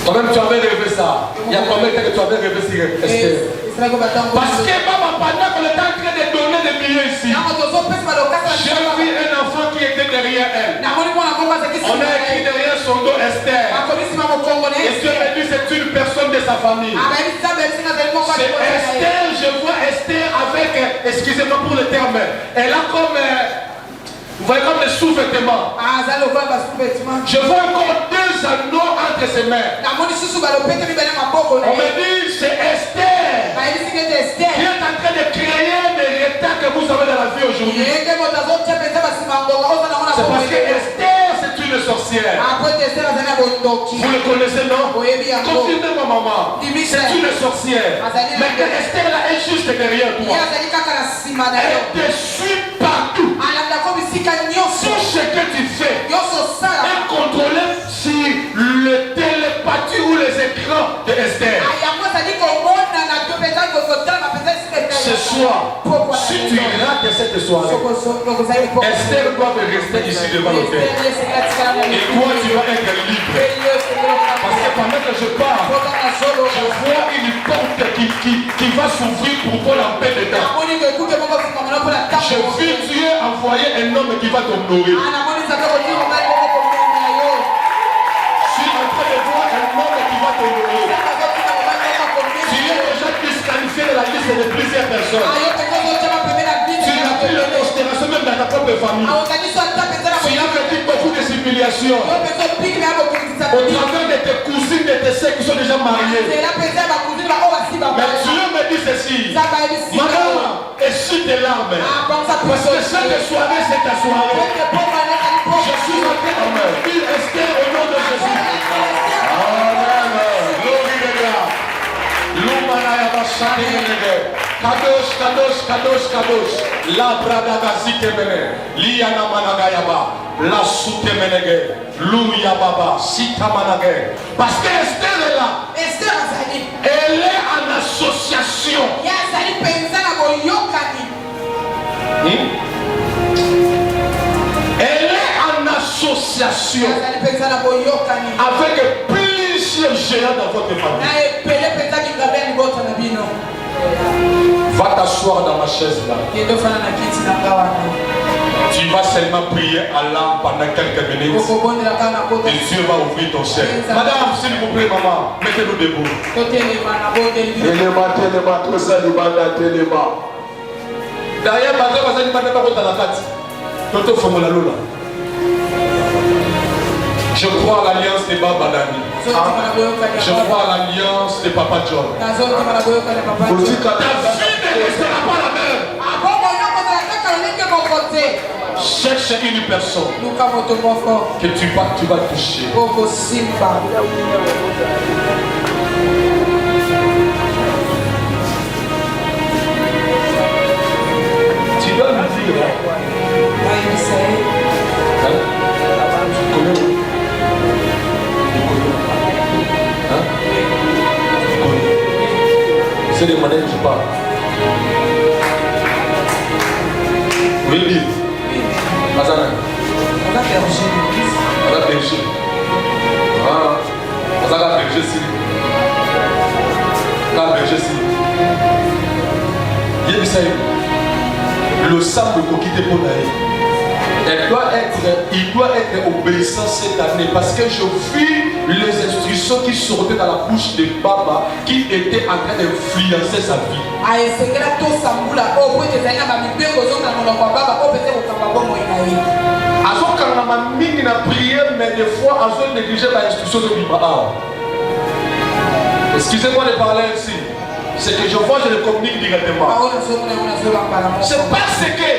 Toi-même tu avais rêvé ça. Il y a combien de temps que tu avais rêvé sur Esther? Parce que maman, pendant qu'on était en train de donner des billets ici, j'ai vu un enfant qui était derrière elle. On a écrit derrière son dos Esther. Et Dieu m'a dit c'est une personne de sa famille. C'est Esther, je vois Esther avec, excusez-moi pour le terme, elle a comme, vous voyez comme des sous-vêtements. Je vois encore 2 anneaux entre ses mains. On me dit c'est Esther qui est en train de créer des retards que vous avez dans la vie aujourd'hui. C'est parce que Esther c'est une sorcière. Vous le connaissez non? Confirmez-moi maman. C'est une sorcière. Mais que Esther là est juste derrière toi. Elle te suit partout. Tout ce que tu fais est contrôlé sur le télépathie ou les écrans de Esther. Ce soir, si tu rates cette soirée, Esther doit rester ici devant l'autel. Et toi, tu vas être libre. Parce que pendant que je parle, je vois une porte qui va s'ouvrir pour toi en paix de temps. Je vis Dieu envoyer un homme qui va t'honorer. Je suis en train de voir un homme qui va t'honorer. Tu es déjà disqualifié de la liste de plusieurs personnes. Tu n'as plus de considération même dans ta propre famille. Tu as vécu beaucoup de humiliations au travers de tes cousines, de tes sœurs qui sont déjà mariées. Mais Dieu me dit ceci. Maman, larmes. Parce que cette soirée, c'est ta soirée. Je suis en train de dire Esther au nom de Jésus. Amen. Glory to God. Lumanaya Bashani Menege. Kadosh, Kadosh, Kadosh, Kadosh. La Brada Gazite Mene. Liana Managayaba. La Soute Menege. Louya Baba. Sita Manage. Parce que Esther est là. Elle est en association. Elle est en association avec plusieurs géants dans votre famille. Va t'asseoir dans ma chaise là. Tu vas seulement prier Allah pendant quelques minutes. Et Dieu va ouvrir ton ciel. Madame, s'il vous plaît, maman, mettez-nous debout. D'ailleurs, je crois à l'alliance de Baba Dani. Je crois à l'alliance de Papa John. Ta vie ne restera pas la même. Cherche une personne que tu vas toucher. Tu dois lui dire. C'est des modèles qui parlent. Oui, oui. Mazana. Mazana berger. Ah. Mazana berger si. Mazana berger si. Le sang de Kokite Ponaï. Il doit être obéissant cette année parce que je vis les instructions qui sortaient dans la bouche de Baba qui étaient en train d'influencer sa vie. Mais des fois, ils ont négligé l'instruction de Baba. Excusez-moi de parler ainsi. C'est que je vois, je le communique directement. C'est parce que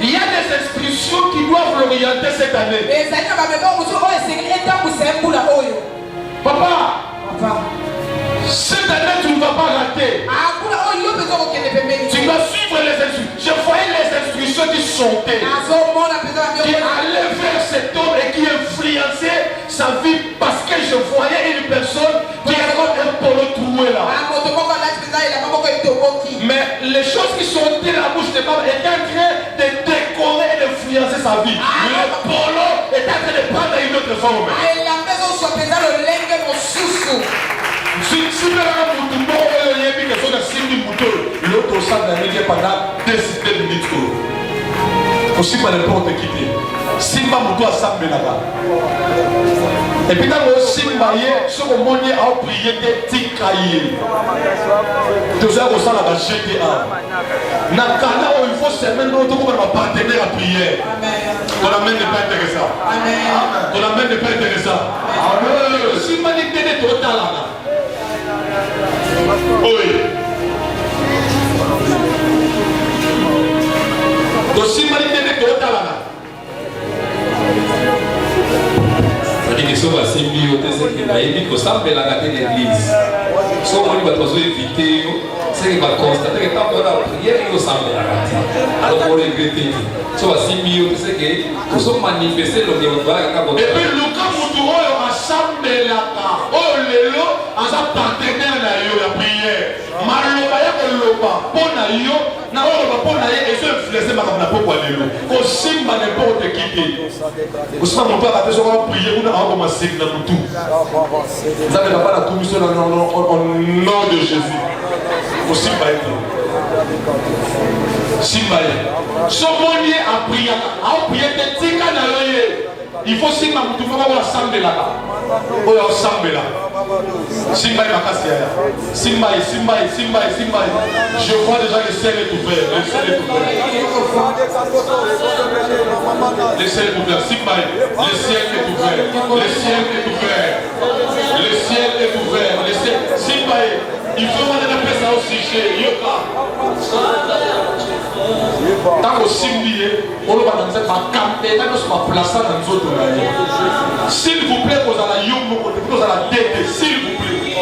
il y a des instructions qui doivent l'orienter cette année. Papa, cette année tu ne vas pas rater. Tu dois suivre les instructions. Je voyais les instructions qui chantaient, qui allaient vers cet homme et qui influençaient sa vie parce que je voyais une personne qui a comme un polo troué là. Mais les choses qui sortaient de la bouche de Baba étaient en train de décorer et d'influencer sa vie. Le polo est en train de prendre une autre forme. Si l'autre au centre d'un pendant 2 minutes. Aussi pas n'importe qui. Simba Moutou a Sambe là-bas. Et puis dans le Simba, ce qu'on a prié de Tikaye. Tout ça, on s'en a GTA. Nakana, il faut s'aimer notre partenaire à prière. Ton amène n'est pas intéressant. Ton amène n'est pas intéressant. Simba n'est pas total là. Oui. Donc Simba n'est pas total là. So basimbi yo te seki bayebi kosambela kate l'église so moni bato bazoevite yo seki bakonstate ke ntango na priere yo osambelaka te alors koregrete te so basimbi yo te seki kozomanifeste elongi bato balakaka epuis luka mutu oyo asambelaka oyo lelo aza partenaire na yo ya priere maloba ya koloba mpo na yo na oloba mpo na ye ezoinfluence makambo na pokwa lelo kosimba n'importe qui te kosimba moto akate soka priere kuna akoma seki na mutu nzambe papa na komisio au nom de Jésus kosimba ete simba ye somoni apriaka aoprie te tika na yo ye il faut simba mutu moko asambelaka oyo osambela simba ye makasi yaya simba ye je vois déjà le ciel est ouvert le ciel est ouvert simba ye le ciel est ouvert simba ye il faut demander la paix au sujet yoka Tant que Simbi, on va dans cette campagne, tant que ce soit placé dans nous autres. S'il vous plaît, vous allez vous allez tête, s'il vous plaît.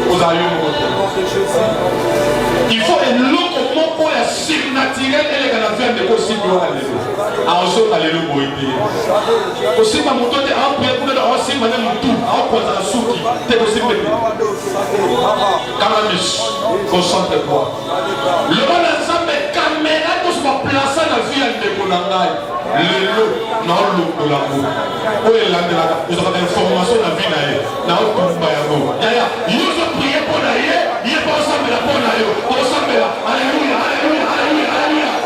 Vous allez il faut un lot comment pour la surnaturel et les canadiens de possible. Alors, on va aller le boiter. Aussi, ma moto est en prière pour le aussi, madame tout, en quoi ça souki, t'es possible. Cannabis, concentre-toi. Le bon ensemble est caméra pour se placer dans la vie de Konangai. Le lot, non, l'eau de la boue. Où est l'un de la vous avez des informations dans la vie d'ailleurs. Dans le coup, d'ailleurs, il nous a prié pour d'ailleurs, il n'est pas ensemble là pour d'ailleurs. Ensemble là. Alléluia, alléluia, alléluia, alléluia.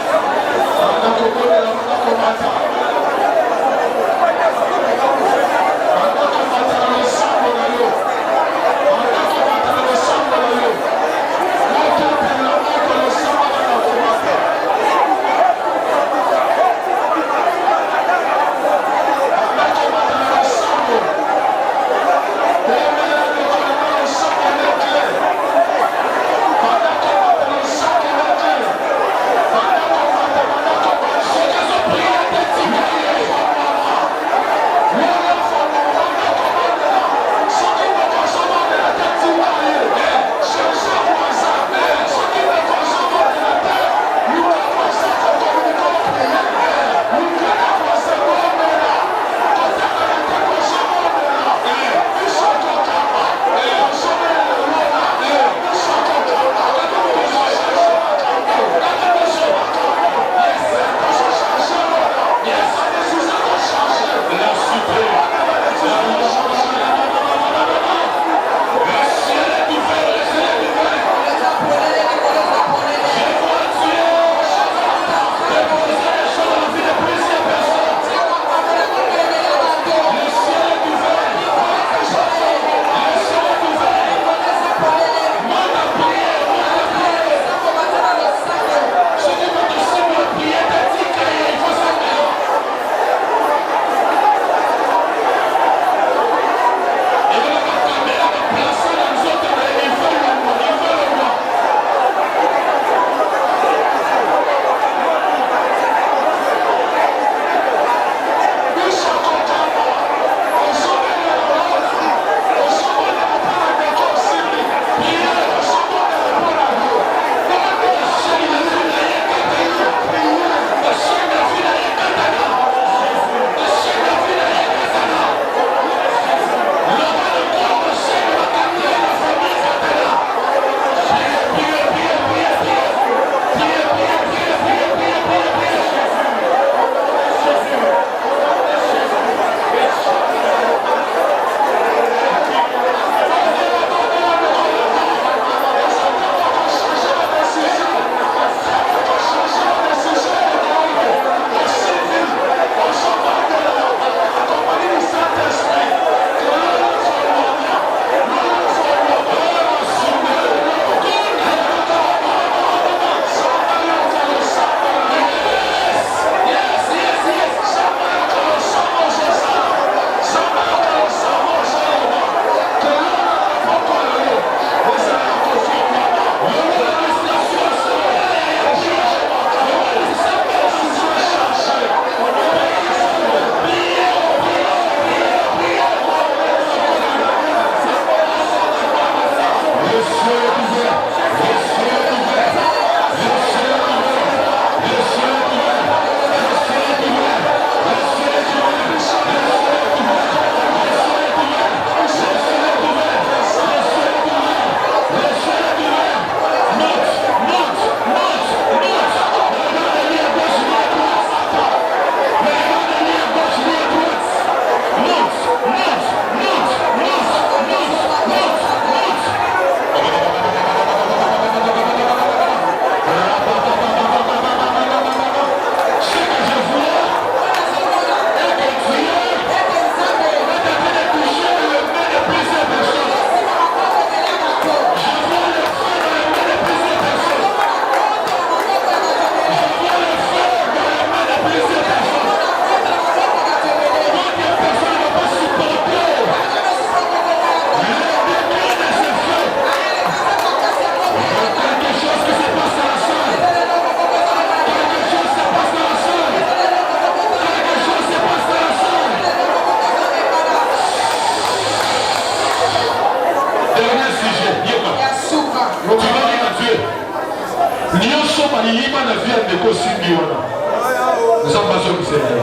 Nous sommes pas observés.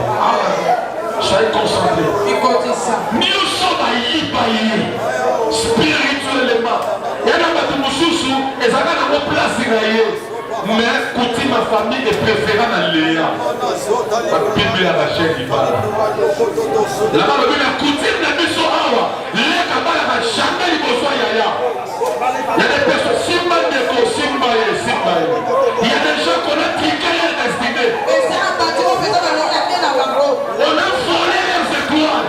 Soyez concentrés. Nous sommes spirituellement. Il y a des mususu et ça va dans place mais côté ma famille est préférée dans Léa. La Bible a la chair qui parle. Là-bas, le but de coutume de mission awa. Les kabala va jamais y besoin yaya. Il y a des personnes simba neko simba. Il y a des gens qu'on a triqué leur destinée. On a volé leurs étoiles.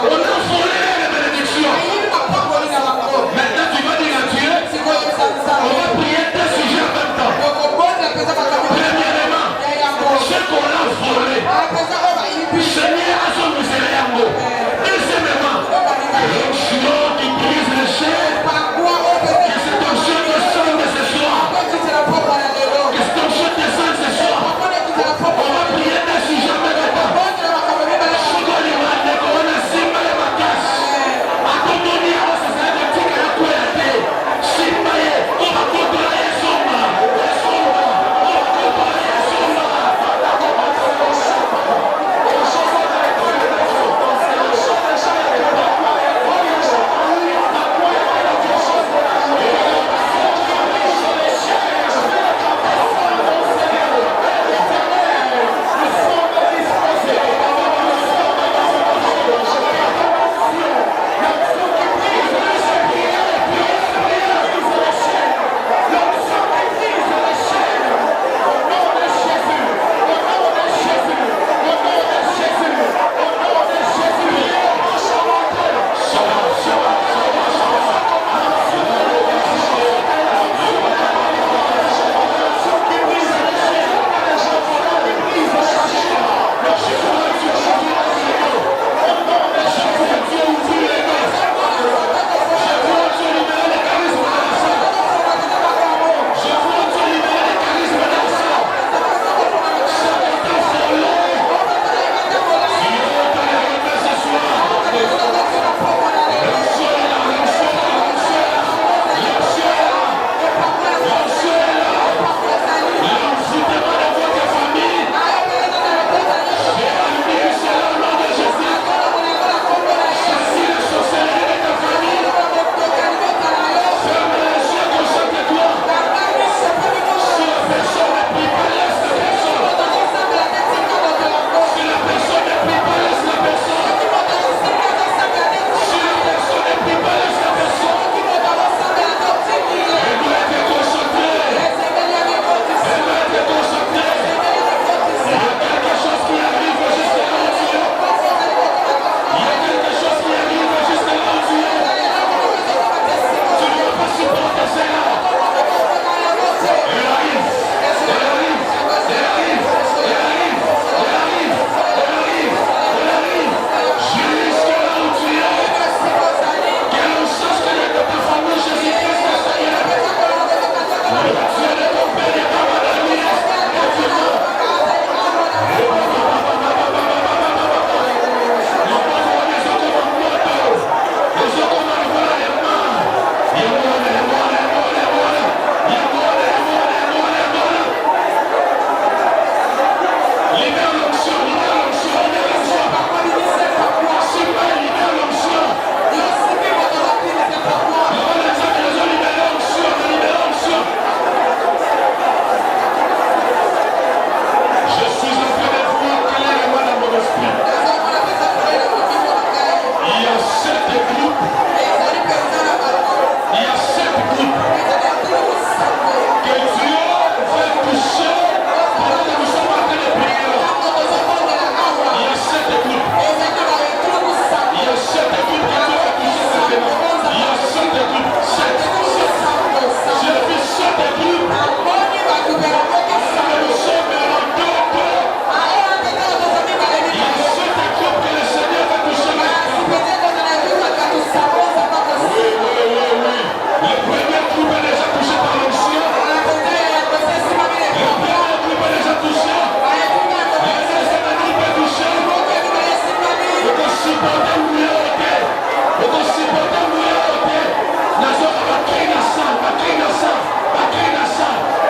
On a volé leurs bénédictions. Maintenant tu vas dire à Dieu, on va prier deux sujets en même temps. Premièrement, ce qu'on a volé, Seigneur a son miséricorde. Deuxièmement, l'onction qui brise les chaînes, que cette onction descende ce soir. Que cette onction descende ce soir. On va prier deux sujets en même temps.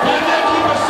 Première équipe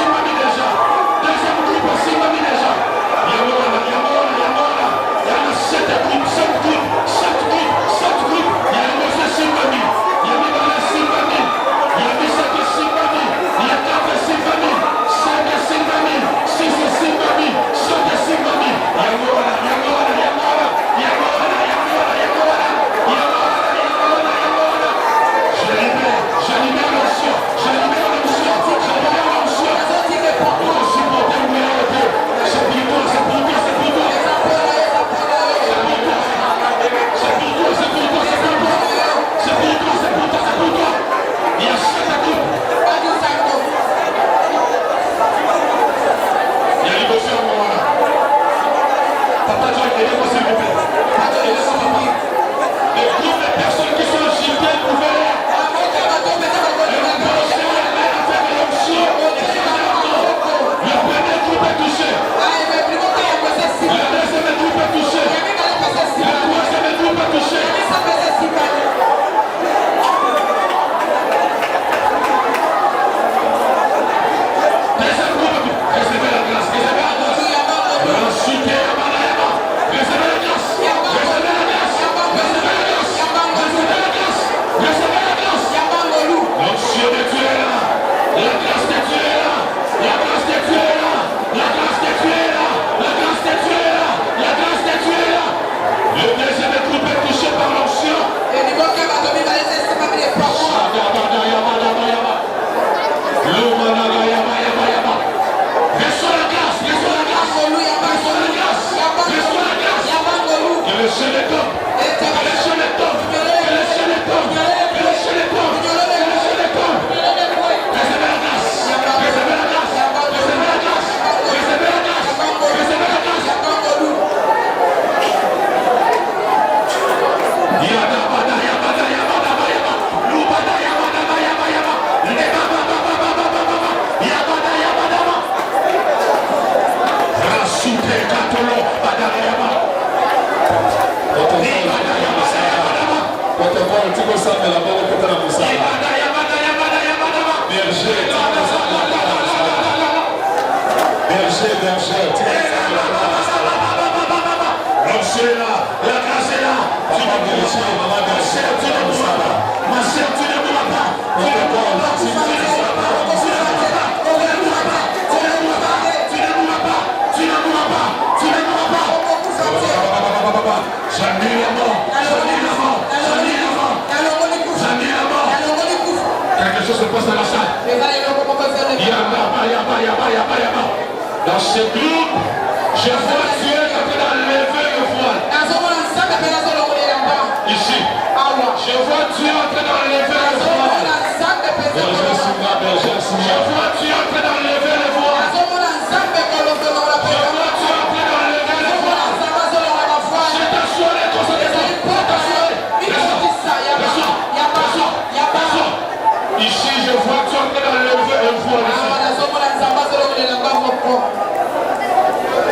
quelque chose se passe dans la salle. Dans ce groupe, je vois Dieu qui est en train d'enlever le voile. Ici, je vois Dieu en train d'enlever le voile. Berger Simba, Berger Simba. Je vois Dieu en train d'enlever le voile. Je vois Dieu en train d'enlever le voile. Je t'assure les ici, je vois Dieu en train d'enlever un voile ici.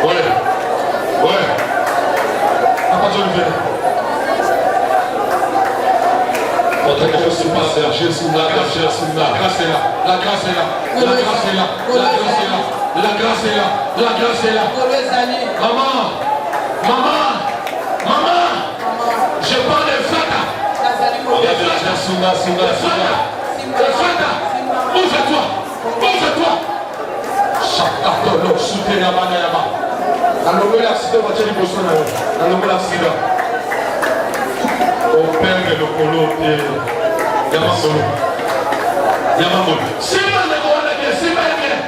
Ouais. Ouais. Papa Dieu le fait. Quelque chose se passe. La grâce est là. La grâce est là. La grâce est là. La grâce est là. La grâce est là. La grâce est là. Maman. Maman. Maman. Je parle de Fata. Fata. Ouvre-toi. Ouvre-toi. Chakatolo. Soutien la banayama. Dans le nouvel accident, on va dire dans le nouvel accident. Au père de l'Okolo et Yamamolo. Yamamolo. Simba ne voit bien, Simba est bien.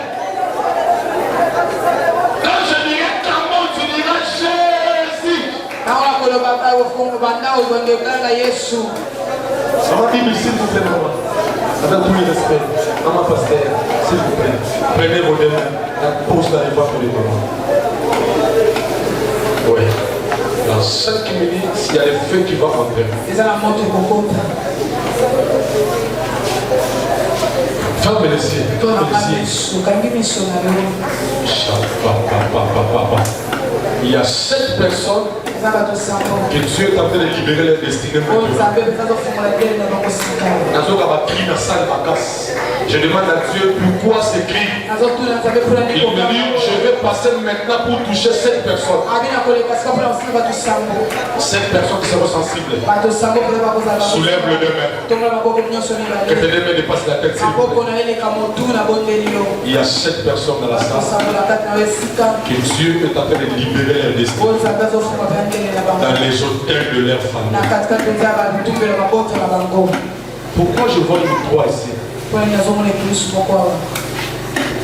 Quand je dirais comment tu diras Jésus. Ça va dire, s'il vous plaît, maman. Avec tout le respect, maman pasteur, s'il vous plaît, prenez vos deux mains, pose la et pas pour les mamans. Oui. Dans 5 minutes, il y a le feu qui va entrer. Ferme les yeux. Ferme les yeux. Il y a 7 personnes que Dieu est en train de libérer leur destinée. Je demande à Dieu pourquoi ces cris. Il me dit, je vais passer maintenant pour toucher 7 personnes. 7 personnes qui seront sensibles. Soulève le deux mains. Que tes deux mains dépassent la tête. Il y a 7 personnes dans la salle. Que Dieu est en train de libérer leur destinée. Dans les hôtels de leur famille. Pourquoi je vois une croix ici? Pourquoi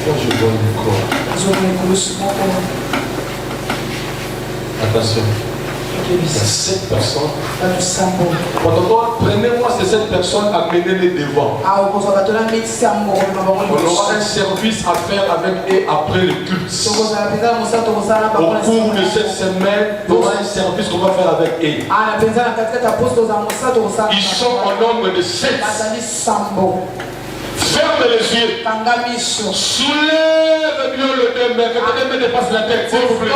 je vois une croix? Attention. Il y a 7 personnes. Prenez-moi ces 7 personnes, amenez-les devant. On aura un service à faire avec eux après le culte. Au cours de cette semaine, on aura un service qu'on va faire avec eux. Ils sont au nombre de 7. Ferme les yeux. Soulève bien le deux mains. Que tes deux mains dépassent la tête, s'il vous plaît.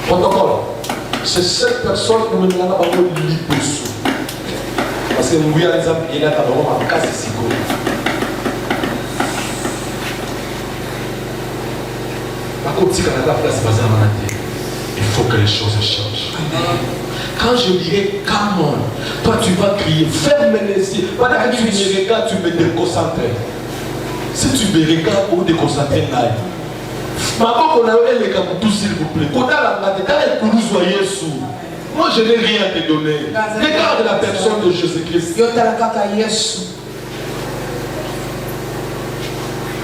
Protocole. Ces 7 personnes, nous ne l'avons pas dit dessous. Parce que nous, il y a des hommes qui sont en casse ici. Par contre, si on a la place, il faut que les choses changent. Quand je dirais come on, toi tu vas crier, ferme les yeux. Pendant que tu me regardes, tu me déconcentres. Si tu me regardes ou déconcentrer, maman, on a eu les tout s'il vous plaît. Quand vous voyez sous, moi je n'ai rien à te donner. Regarde la personne de Jésus-Christ.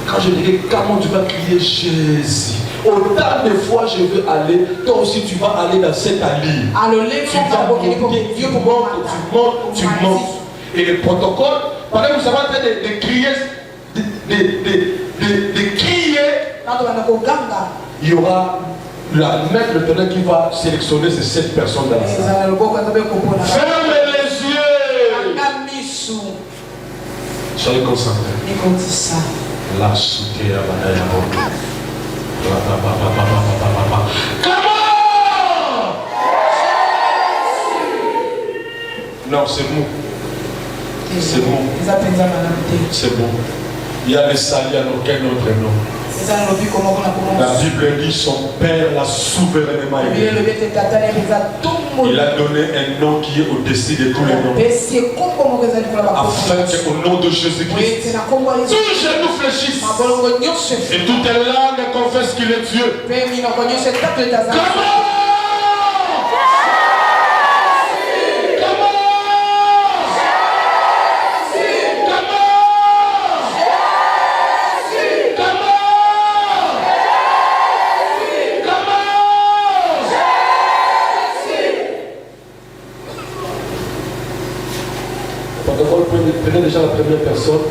Quand je dirais comment tu vas crier Jésus. Autant de fois je veux aller, toi aussi tu vas aller dans cette allée. Tu vas monter, tu montes. Et le protocole, pendant que vous avez en train de crier, de crier, il y aura la maître de tenant qui va sélectionner ces 7 personnes dans la salle. Ferme les yeux. Soyez concentrés. La soutien à non, c'est bon. C'est bon. C'est bon. Il y a les salles, il y a aucun autre nom. La Bible dit son Père l'a souverainement aimé. Il a donné un nom qui est au-dessus de tous les noms. Afin qu'au nom de Jésus-Christ, tous les genoux fléchissent. Et toute langue confesse qu'il est Dieu. Comment? Protocole, prenez déjà la première personne.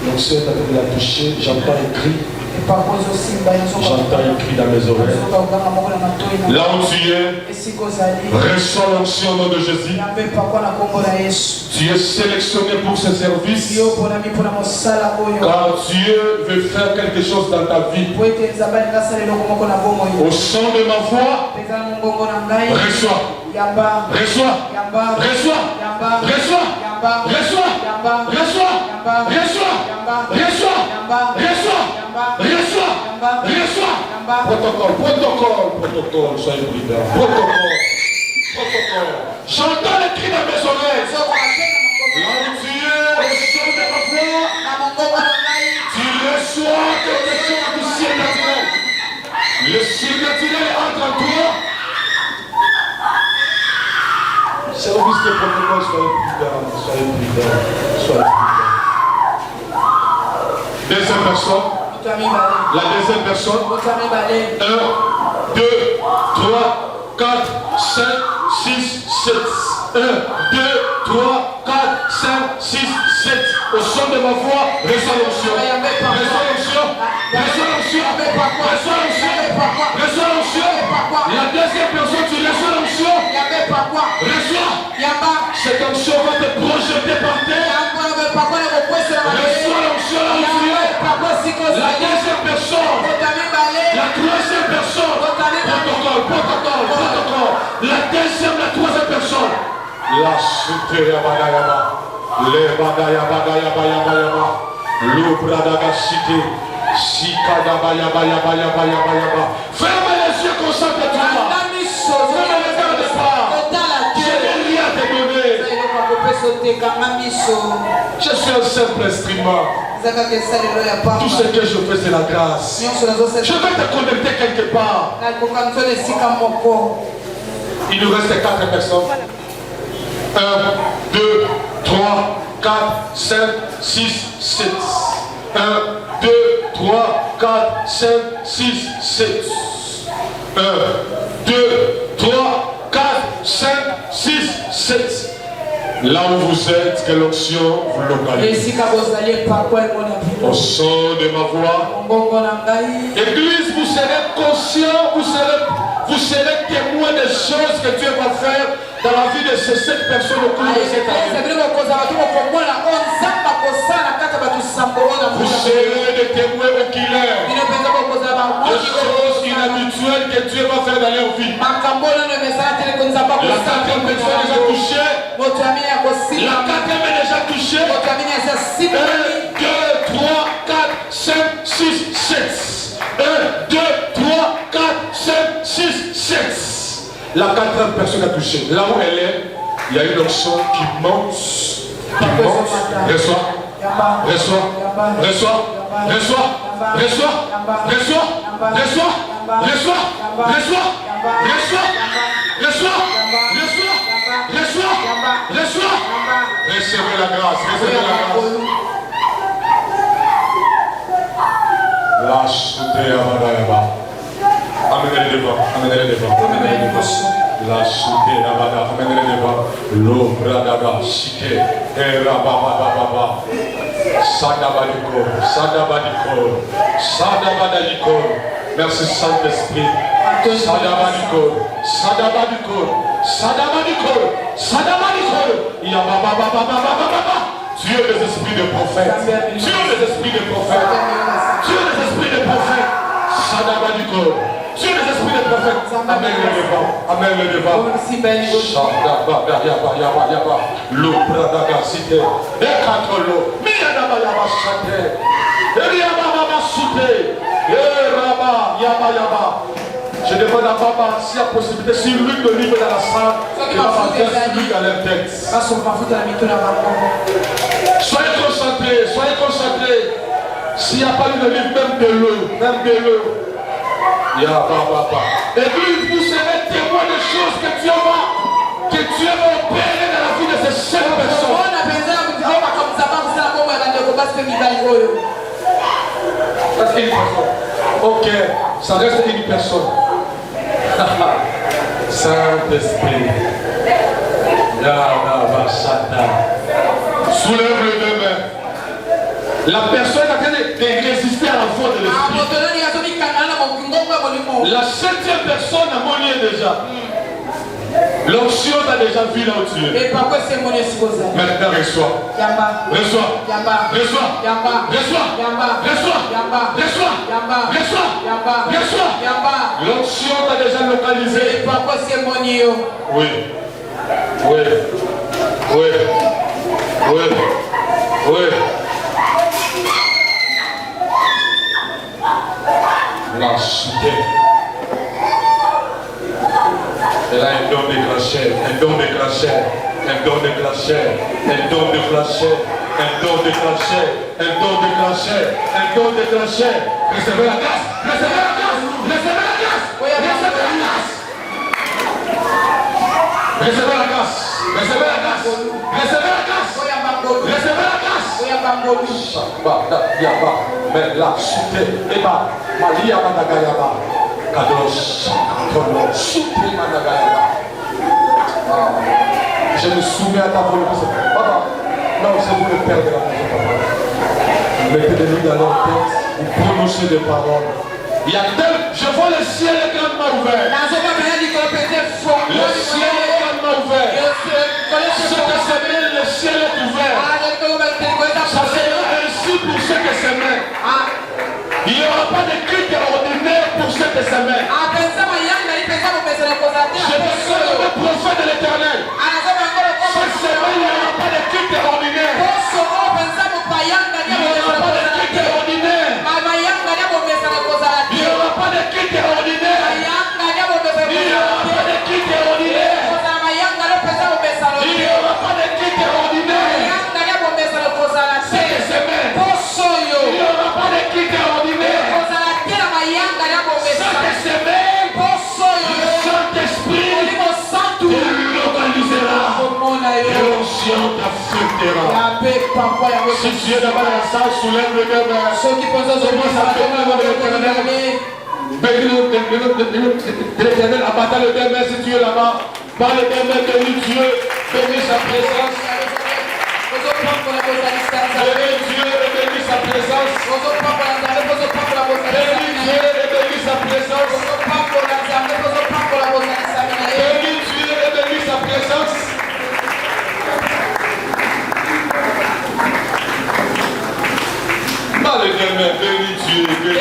L'onction est en train de la toucher. J'entends un cri. J'entends un cri dans mes oreilles. Là où tu es, reçois l'onction au nom de Jésus. Tu es sélectionné pour ce service. Car Dieu veut faire quelque chose dans ta vie. Au son de ma voix, reçois. Reçois. Reçois. Reçois. Reçois. Reçois. Protocole, soyez prudents. Protocole. J'entends les cris dans mes oreilles. Là où tu es, au son de ma voix, tu reçois quelque chose du surnaturel. Le surnaturel entre en toi. Service de protocole, soyez prudents. Deuxième personne. La deuxième personne. 1, 2, 3, 4, 5, 6, 7. 1, 2, 3, 4, 5, 6, 7. Au son de ma voix, reçois l'onction. Reçois l'onction. Reçois l'onction. Reçois l'onction. Reçois l'onction. La deuxième personne, tu reçois l'onction. Reçois. Cette onction va te projeter par terre. Reçois l'onction là où tu es. La deuxième personne. La troisième personne. Protocole. La deuxième, la troisième personne. La chute yabadayaba. Le badayaba. L'obradaga cité. Shikadaba yaba. Ferme les yeux, concentre-toi. Ferme les yeux de pas. Je n'ai rien à te donner. Je suis un simple instrument. Tout ce que je fais, c'est la grâce. Je vais te connecter quelque part. Il nous reste 4 personnes. 1, 2, 3, 4, 5, 6, 7. 1, 2, 3, 4, 5, 6, 7. 1, 2, 3, 4, 5, 6, 7. Là où vous êtes, que l'onction vous localise. Au son de ma voix. Église, vous serez conscient, vous serez témoin des choses que Dieu va faire dans la vie de ces 7 personnes au cours de cette année. Vous serez des témoins oculaires. Des choses inhabituelles que Dieu va faire dans leur vie. La 4e personne est déjà touchée. La 4e est déjà touchée. 1, 2, 3, 4, 5, 6, 7. 1, 2, 3, 4, 5, 6, 7. La 4e personne a touché. Là où elle est, il y a une onction qui monte. Reçois. Recevez la grâce. Amenez-les devant. La chute Rabada, amenez-les devant. L'eau Bradaga, Chite, Rababa, Sadabadiko. Merci Saint-Esprit. Sadabadiko. Dieu des esprits de prophètes. Sadabadiko. Dieu des esprits de prophètes. Amène le devant. Yaba. L'eau Bradaga, Cité. Ekatolo. Miyadaba Yaba Chate. Yaba Soute. Yaba. Je demande à Baba s'il y a possibilité, si l'huile de livre dans la salle, il va faire l'huile dans leur tête. Soyez concentrés. S'il n'y a pas eu de livre, même de l'eau. Église, vous serez témoin de choses que Dieu va opérer dans la vie de ces 7 personnes. Ça c'est une personne. Ok, ça reste une personne. Saint-Esprit. Soulève les deux mains. La personne a train de résister à la foi de l'esprit. La 7e personne a monié déjà. L'onction t'a déjà vu là où tu es. Maintenant reçois. Reçois. Reçois. Reçois. Reçois. Reçois. Reçois. L'onction t'a déjà localisé. Oui. Oui. Oui. Oui. Oui. La chute. Elle a un don déclenché, un don déclenché, un don déclenché, un don déclenché, un don déclenché, un don déclenché, un don déclenché. Recevez la grâce, recevez la grâce, recevez la grâce, recevez la grâce. Recevez la grâce, recevez la grâce, recevez la grâce, recevez la grâce. Shabbat, Yaba, Mela, Chute, Eba, Malia, Madagayaba. Je me soumets à ta volonté. Papa, non, c'est vous le Père de la maison, papa. Mettez des lignes dans leur tête, vous prononcez des paroles. Il y a je vois le ciel est grandement ouvert. Le ciel est grandement ouvert. Cette semaine, le ciel est ouvert. Ça sera ainsi pour ceux qui s'aiment. Il n'y aura pas de culte ordinaire pour cette semaine. Je suis le prophète de l'Éternel. Cette semaine, il n'y aura pas de culte ordinaire. Il n'y aura pas de culte ordinaire. Il n'y aura pas de culte ordinaire. Il n'y aura pas de culte ordinaire. Il n'y aura pas de culte ordinaire. Cette semaine, il n'y aura pas de culte ordinaire. Cette semaine, le Saint-Esprit te localisera. Et l'onction t'affectera. Si tu es dans la salle, soulève le deux mains. Commence à bénir l'éternel. Abattant le deux mains si tu es là-bas. Par le deux mains, bénis Dieu. Bénis sa présence. Bénis Dieu et bénis sa présence. Bénis Dieu et bénis sa présence. Bénis Dieu et bénis sa présence. Dans les deux mains, bénis Dieu, bénis Dieu.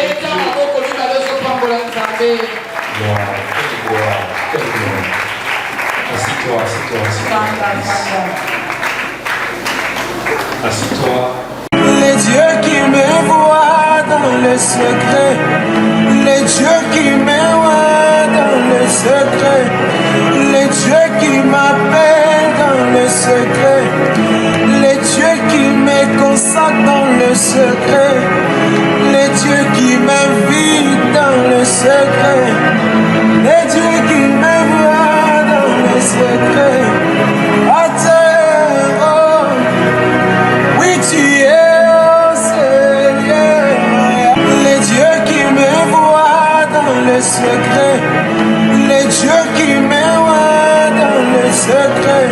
Gloire, quelle gloire. Assis-toi, assis-toi, assis-toi. Assis-toi. Les dieux qui me voient dans le secret, les dieux qui me voient dans le secret, les dieux qui m'appellent dans le secret, les dieux qui me consacrent dans le secret, les dieux qui m'invitent dans le secret, les dieux qui me voient dans le secret. À terre, oh, oui tu es, oh Seigneur. Les dieux qui me voient dans le secret, les dieux qui me voient dans le secret,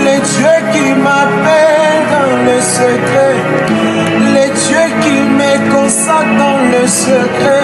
les dieux qui m'appellent dans le secret, les dieux qui me consacrent dans le secret.